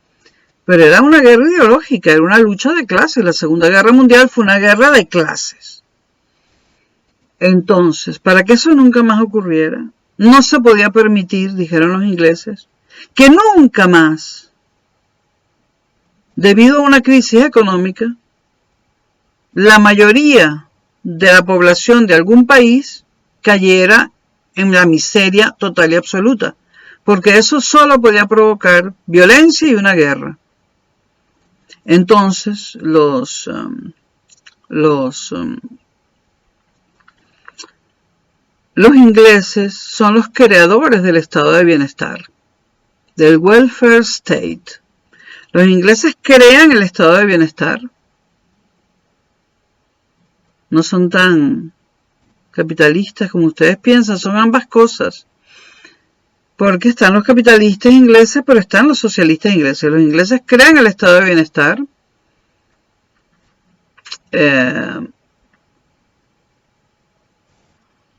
pero era una guerra ideológica, era una lucha de clases. La Segunda Guerra Mundial fue una guerra de clases. Entonces, para que eso nunca más ocurriera, no se podía permitir, dijeron los ingleses, que nunca más, debido a una crisis económica, la mayoría de la población de algún país cayera en la miseria total y absoluta, porque eso solo podía provocar violencia y una guerra. Entonces, los ingleses son los creadores del estado de bienestar, del welfare state. Los ingleses crean el estado de bienestar. No son tan capitalistas como ustedes piensan, son ambas cosas. Porque están los capitalistas ingleses, pero están los socialistas ingleses. Los ingleses crean el estado de bienestar.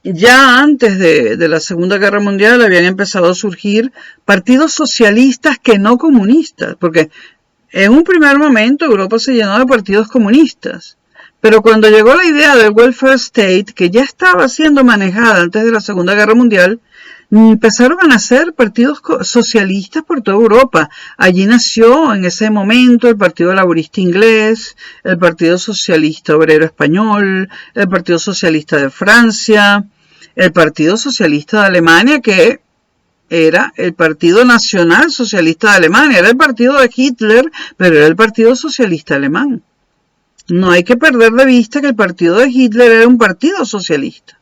Ya antes de la Segunda Guerra Mundial habían empezado a surgir partidos socialistas que no comunistas, porque en un primer momento Europa se llenó de partidos comunistas, pero cuando llegó la idea del welfare state, que ya estaba siendo manejada antes de la Segunda Guerra Mundial, empezaron a nacer partidos socialistas por toda Europa. Allí nació en ese momento el Partido Laborista Inglés, el Partido Socialista Obrero Español, el Partido Socialista de Francia, el Partido Socialista de Alemania, que era el Partido Nacional Socialista de Alemania, era el partido de Hitler, pero era el Partido Socialista Alemán. No hay que perder de vista que el partido de Hitler era un partido socialista.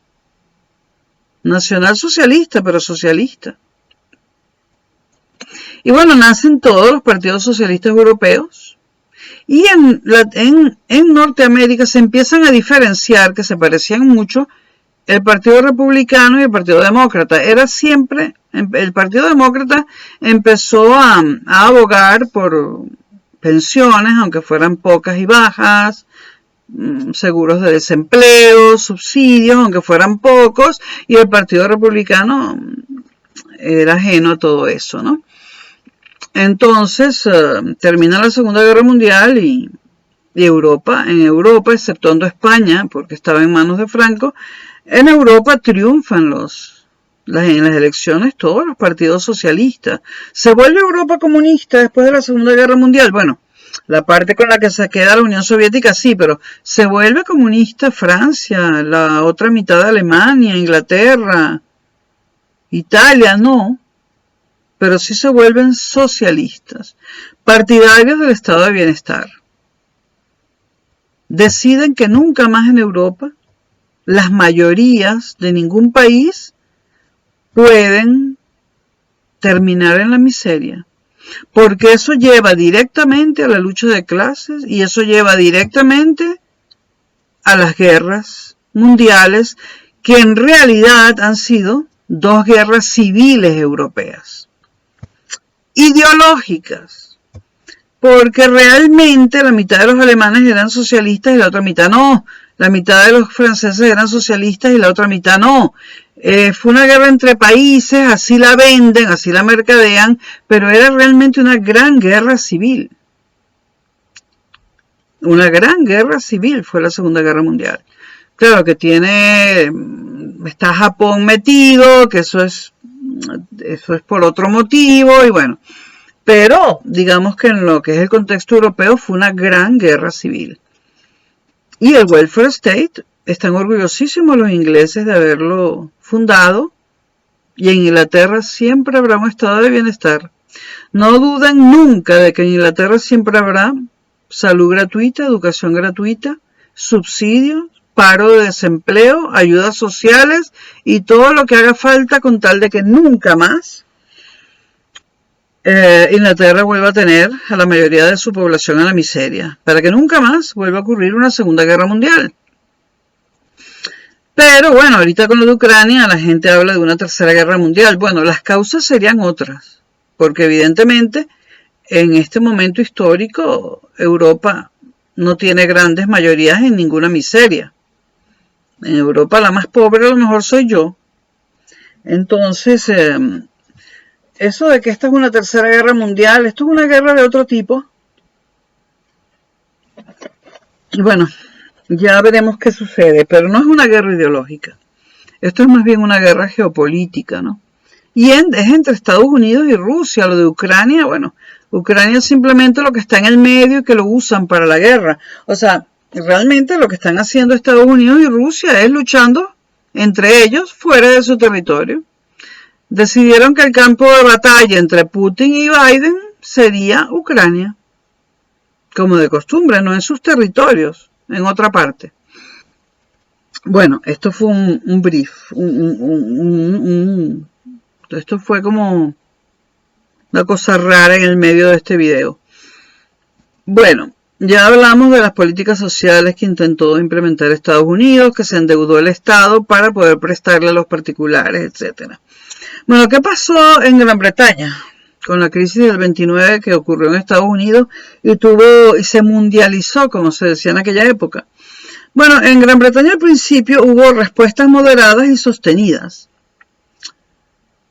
Nacional socialista, pero socialista. Y bueno, nacen todos los partidos socialistas europeos. Y en Norteamérica se empiezan a diferenciar, que se parecían mucho, el Partido Republicano y el Partido Demócrata. Era siempre, el Partido Demócrata empezó a abogar por pensiones, aunque fueran pocas y bajas, seguros de desempleo, subsidios, aunque fueran pocos, y el Partido Republicano era ajeno a todo eso, ¿no? Entonces, termina la Segunda Guerra Mundial y Europa, en Europa, exceptuando España, porque estaba en manos de Franco, en Europa triunfan en las elecciones todos los partidos socialistas. ¿Se vuelve Europa comunista después de la Segunda Guerra Mundial? Bueno, la parte con la que se queda la Unión Soviética sí, pero se vuelve comunista Francia, la otra mitad de Alemania, Inglaterra, Italia, no, pero sí se vuelven socialistas, partidarios del estado de bienestar. Deciden que nunca más en Europa las mayorías de ningún país pueden terminar en la miseria, porque eso lleva directamente a la lucha de clases y eso lleva directamente a las guerras mundiales, que en realidad han sido 2 guerras civiles europeas, ideológicas, porque realmente la mitad de los alemanes eran socialistas y la otra mitad no, la mitad de los franceses eran socialistas y la otra mitad no. Fue una guerra entre países, así la venden, así la mercadean, pero era realmente una gran guerra civil. Una gran guerra civil fue la Segunda Guerra Mundial. Claro que está Japón metido, que eso es por otro motivo, y bueno. Pero digamos que en lo que es el contexto europeo fue una gran guerra civil. Y el welfare state, están orgullosísimos los ingleses de haberlo fundado, y en Inglaterra siempre habrá un estado de bienestar. No duden nunca de que en Inglaterra siempre habrá salud gratuita, educación gratuita, subsidios, paro de desempleo, ayudas sociales y todo lo que haga falta con tal de que nunca más Inglaterra vuelva a tener a la mayoría de su población en la miseria, para que nunca más vuelva a ocurrir una Segunda Guerra Mundial. Pero bueno, ahorita con lo de Ucrania la gente habla de una Tercera Guerra Mundial. Bueno, las causas serían otras, porque evidentemente en este momento histórico Europa no tiene grandes mayorías en ninguna miseria. En Europa la más pobre a lo mejor soy yo. Entonces, eso de que esta es una Tercera Guerra Mundial, esto es una guerra de otro tipo. Y bueno, ya veremos qué sucede, pero no es una guerra ideológica. Esto es más bien una guerra geopolítica, ¿no? Y es entre Estados Unidos y Rusia. Lo de Ucrania, bueno, Ucrania es simplemente lo que está en el medio y que lo usan para la guerra. O sea, realmente lo que están haciendo Estados Unidos y Rusia es luchando entre ellos fuera de su territorio. Decidieron que el campo de batalla entre Putin y Biden sería Ucrania, como de costumbre, no en sus territorios, en otra parte. Bueno, esto fue un brief, esto fue como una cosa rara en el medio de este video. Bueno, ya hablamos de las políticas sociales que intentó implementar Estados Unidos, que se endeudó el Estado para poder prestarle a los particulares, etcétera. Bueno, ¿qué pasó en Gran Bretaña con la crisis del 29 que ocurrió en Estados Unidos y se mundializó, como se decía en aquella época? Bueno, en Gran Bretaña al principio hubo respuestas moderadas y sostenidas.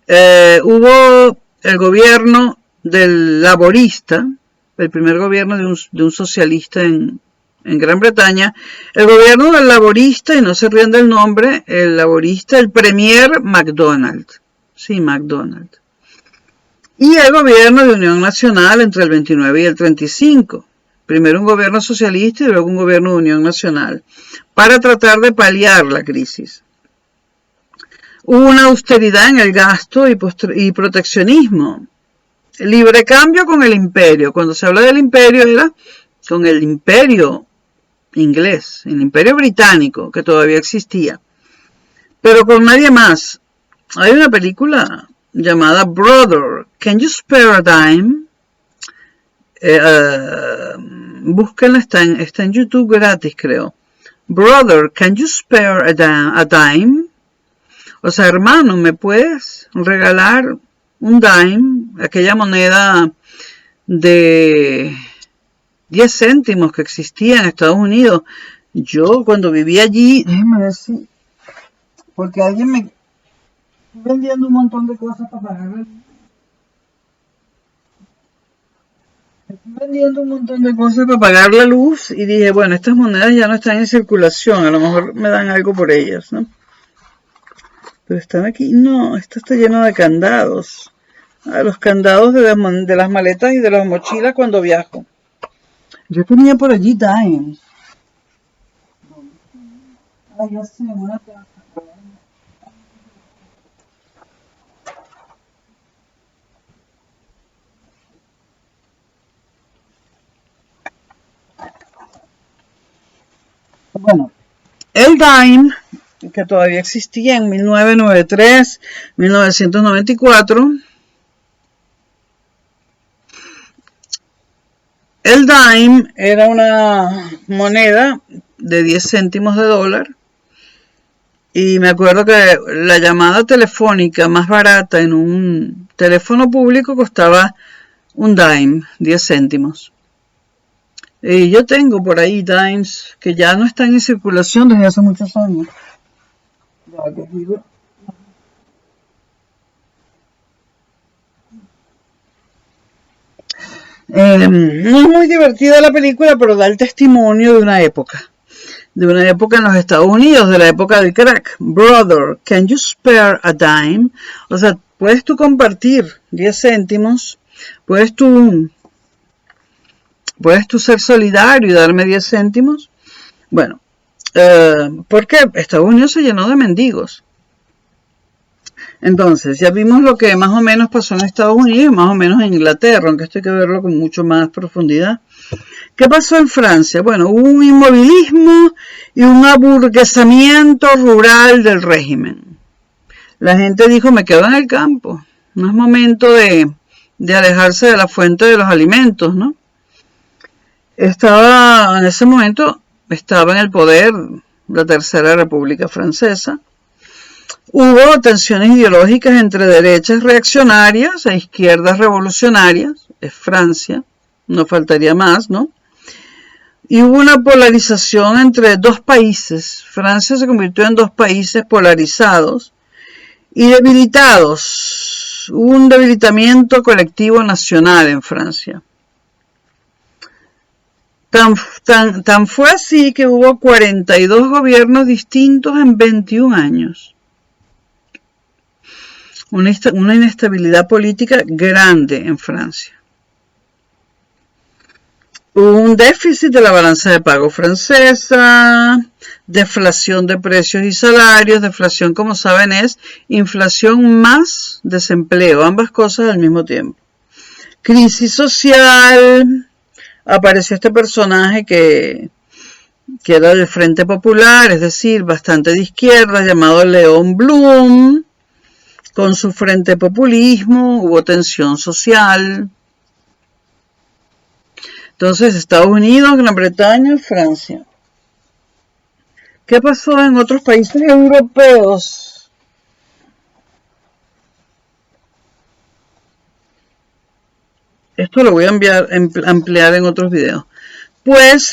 Hubo el gobierno del laborista, el primer gobierno de un socialista en Gran Bretaña, el gobierno del laborista, y no se rían del nombre, el laborista, el premier MacDonald. Sí, MacDonald. Y el gobierno de Unión Nacional entre el 29 y el 35. Primero un gobierno socialista y luego un gobierno de Unión Nacional, para tratar de paliar la crisis. Hubo una austeridad en el gasto y proteccionismo. Libre cambio con el imperio. Cuando se habla del imperio era con el imperio inglés, el imperio británico, que todavía existía. Pero con nadie más. Hay una película llamada Brother, Can You Spare a Dime? Búsquenla, está en YouTube gratis, creo. Brother, Can You Spare a Dime? O sea, hermano, ¿me puedes regalar un dime? Aquella moneda de 10 céntimos que existía en Estados Unidos. Yo cuando vivía allí, déjeme decir, porque alguien me vendiendo un montón de cosas para pagar. Estoy vendiendo un montón de cosas para pagar la luz y dije, bueno, estas monedas ya no están en circulación, a lo mejor me dan algo por ellas, ¿no? Pero están aquí, no, esto está lleno de candados. Los candados de las maletas y de las mochilas cuando viajo. Yo tenía por allí dimes. Ah, ya sé, una casa. Bueno, el dime, que todavía existía en 1993, 1994, el dime era una moneda de 10 céntimos de dólar y me acuerdo que la llamada telefónica más barata en un teléfono público costaba un dime, 10 céntimos. Y yo tengo por ahí dimes que ya no están en circulación desde hace muchos años. Ya que digo. No es muy divertida la película, pero da el testimonio de una época en los Estados Unidos, de la época del crack. Brother, can you spare a dime? O sea, ¿puedes tú compartir 10 céntimos? ¿Puedes tú ser solidario y darme 10 céntimos? Bueno, porque Estados Unidos se llenó de mendigos. Entonces, ya vimos lo que más o menos pasó en Estados Unidos y más o menos en Inglaterra, aunque esto hay que verlo con mucho más profundidad. ¿Qué pasó en Francia? Bueno, hubo un inmovilismo y un aburguesamiento rural del régimen. La gente dijo, me quedo en el campo. No es momento de alejarse de la fuente de los alimentos, ¿no? En ese momento estaba en el poder la Tercera República Francesa. Hubo tensiones ideológicas entre derechas reaccionarias e izquierdas revolucionarias. Es Francia, no faltaría más, ¿no? Y hubo una polarización entre dos países. Francia se convirtió en dos países polarizados y debilitados. Hubo un debilitamiento colectivo nacional en Francia. Tan fue así que hubo 42 gobiernos distintos en 21 años. Una inestabilidad política grande en Francia. Hubo un déficit de la balanza de pago francesa, deflación de precios y salarios. Deflación, como saben, es inflación más desempleo, ambas cosas al mismo tiempo. Crisis social. Apareció este personaje que era del Frente Popular, es decir, bastante de izquierda, llamado León Blum. Con su frente populismo hubo tensión social. Entonces, Estados Unidos, Gran Bretaña, Francia. ¿Qué pasó en otros países europeos? Esto lo voy a ampliar en otros videos. Pues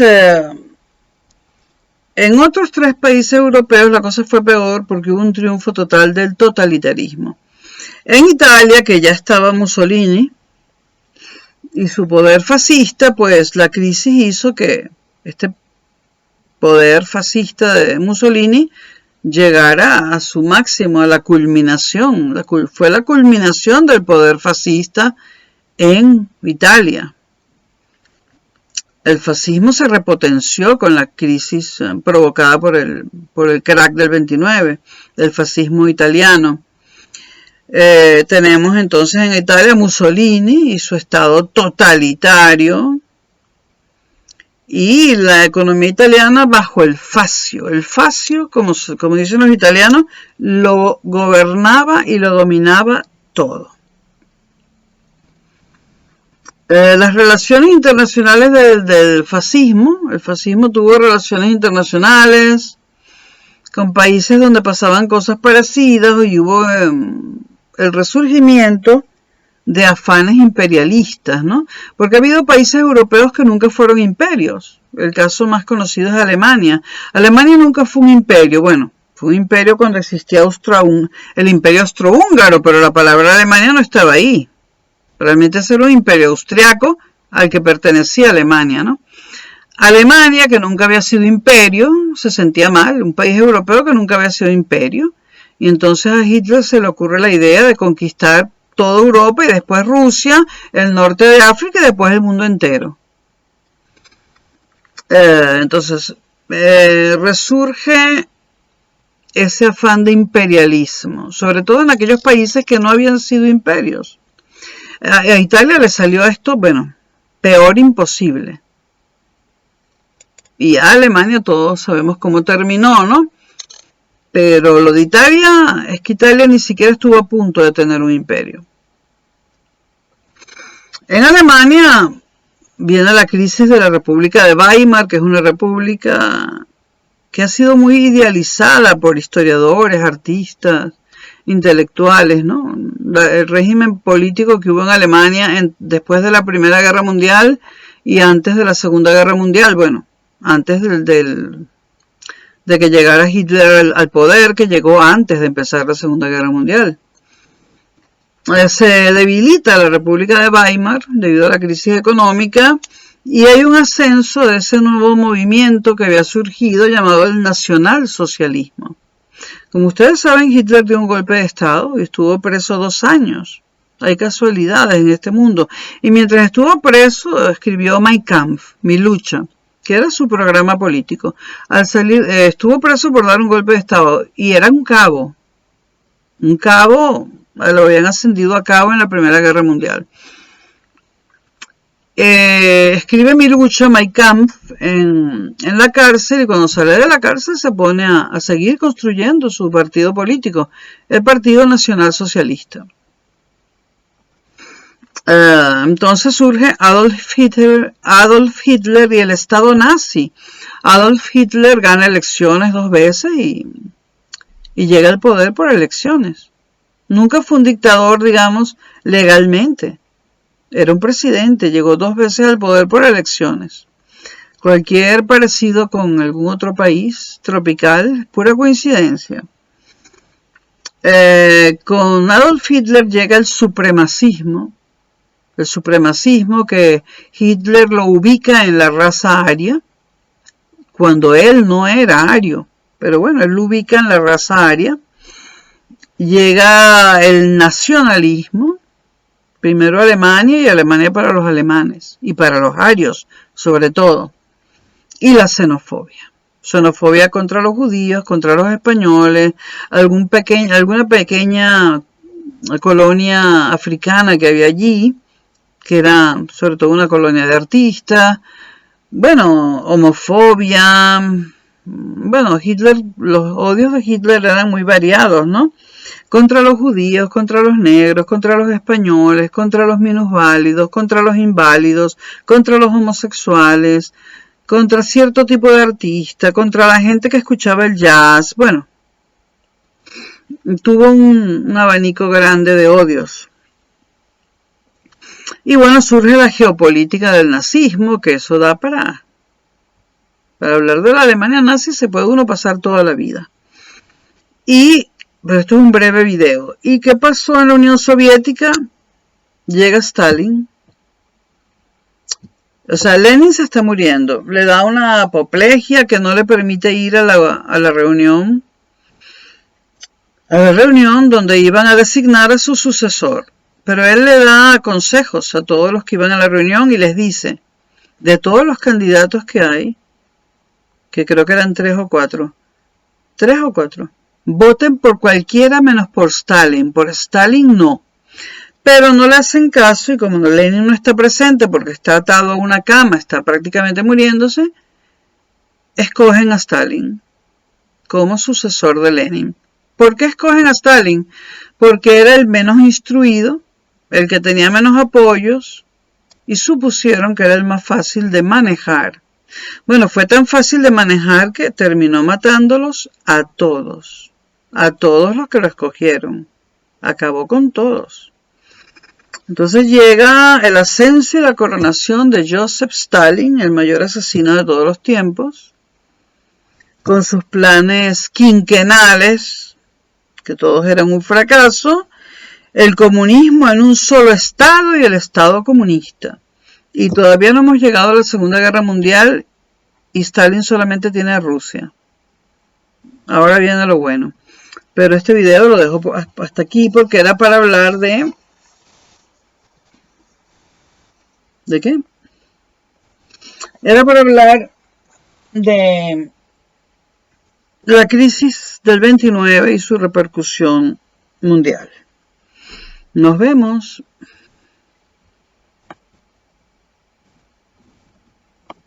en otros 3 países europeos la cosa fue peor porque hubo un triunfo total del totalitarismo. En Italia, que ya estaba Mussolini y su poder fascista, pues la crisis hizo que este poder fascista de Mussolini llegara a su máximo, a la culminación. Fue la culminación del poder fascista en Italia. El fascismo se repotenció con la crisis provocada por el crack del 29, el fascismo italiano. Tenemos entonces en Italia Mussolini y su estado totalitario y la economía italiana bajo el fascio. El fascio, como dicen los italianos, lo gobernaba y lo dominaba todo. Las relaciones internacionales del fascismo. El fascismo tuvo relaciones internacionales con países donde pasaban cosas parecidas y hubo el resurgimiento de afanes imperialistas, ¿no? Porque ha habido países europeos que nunca fueron imperios. El caso más conocido es Alemania. Alemania nunca fue un imperio. Bueno, fue un imperio cuando existía el imperio austrohúngaro, pero la palabra Alemania no estaba ahí. Realmente ese era un imperio austriaco al que pertenecía Alemania, ¿no? Alemania, que nunca había sido imperio, se sentía mal, un país europeo que nunca había sido imperio, y entonces a Hitler se le ocurre la idea de conquistar toda Europa y después Rusia, el norte de África y después el mundo entero. Entonces, resurge ese afán de imperialismo, sobre todo en aquellos países que no habían sido imperios. A Italia le salió esto, bueno, peor imposible. Y a Alemania todos sabemos cómo terminó, ¿no? Pero lo de Italia es que Italia ni siquiera estuvo a punto de tener un imperio. En Alemania viene la crisis de la República de Weimar, que es una república que ha sido muy idealizada por historiadores, artistas, intelectuales, ¿no? El régimen político que hubo en Alemania después de la Primera Guerra Mundial y antes de la Segunda Guerra Mundial, bueno, antes de que llegara Hitler al poder, que llegó antes de empezar la Segunda Guerra Mundial. Se debilita la República de Weimar debido a la crisis económica y hay un ascenso de ese nuevo movimiento que había surgido llamado el nacionalsocialismo. Como ustedes saben, Hitler dio un golpe de Estado y estuvo preso 2 años. Hay casualidades en este mundo. Y mientras estuvo preso, escribió Mein Kampf, Mi lucha, que era su programa político. Al salir, estuvo preso por dar un golpe de Estado y era un cabo. Un cabo, lo habían ascendido a cabo en la Primera Guerra Mundial. Escribe Mi lucha, Mein Kampf, en la cárcel, y cuando sale de la cárcel se pone a seguir construyendo su partido político, el Partido Nacional Socialista. Entonces surge Adolf Hitler y el Estado nazi. Adolf Hitler gana elecciones 2 veces y llega al poder por elecciones. Nunca fue un dictador, digamos, legalmente. Era un presidente, llegó 2 veces al poder por elecciones. Cualquier parecido con algún otro país tropical, pura coincidencia. Con Adolf Hitler llega el supremacismo que Hitler lo ubica en la raza aria, cuando él no era ario, pero bueno, él lo ubica en la raza aria. Llega el nacionalismo, primero Alemania y Alemania para los alemanes y para los arios sobre todo, y la xenofobia contra los judíos, contra los españoles, alguna pequeña colonia africana que había allí, que era sobre todo una colonia de artistas, bueno, homofobia, bueno, los odios de Hitler eran muy variados, ¿no? Contra los judíos, contra los negros, contra los españoles, contra los minusválidos, contra los inválidos, contra los homosexuales, contra cierto tipo de artista, contra la gente que escuchaba el jazz, bueno, tuvo un abanico grande de odios. Y bueno, surge la geopolítica del nazismo, que eso da para hablar de la Alemania nazi se puede uno pasar toda la vida. Pero esto es un breve video. ¿Y qué pasó en la Unión Soviética? Llega Stalin. O sea, Lenin se está muriendo. Le da una apoplejía que no le permite ir a la reunión. A la reunión donde iban a designar a su sucesor. Pero él le da consejos a todos los que iban a la reunión y les dice, de todos los candidatos que hay, que creo que eran 3 o 4, voten por cualquiera menos por Stalin no. Pero no le hacen caso y como Lenin no está presente porque está atado a una cama, está prácticamente muriéndose, escogen a Stalin como sucesor de Lenin. ¿Por qué escogen a Stalin? Porque era el menos instruido, el que tenía menos apoyos y supusieron que era el más fácil de manejar. Bueno, fue tan fácil de manejar que terminó matándolos a todos los que lo escogieron. Acabó con todos. Entonces llega el ascenso y la coronación de Joseph Stalin, el mayor asesino de todos los tiempos, con sus planes quinquenales, que todos eran un fracaso, el comunismo en un solo estado y el estado comunista. Y todavía no hemos llegado a la Segunda Guerra Mundial y Stalin solamente tiene a Rusia. Ahora viene lo bueno. Pero este video lo dejo hasta aquí porque era para hablar de... ¿De qué? Era para hablar de la crisis del 29 y su repercusión mundial. Nos vemos.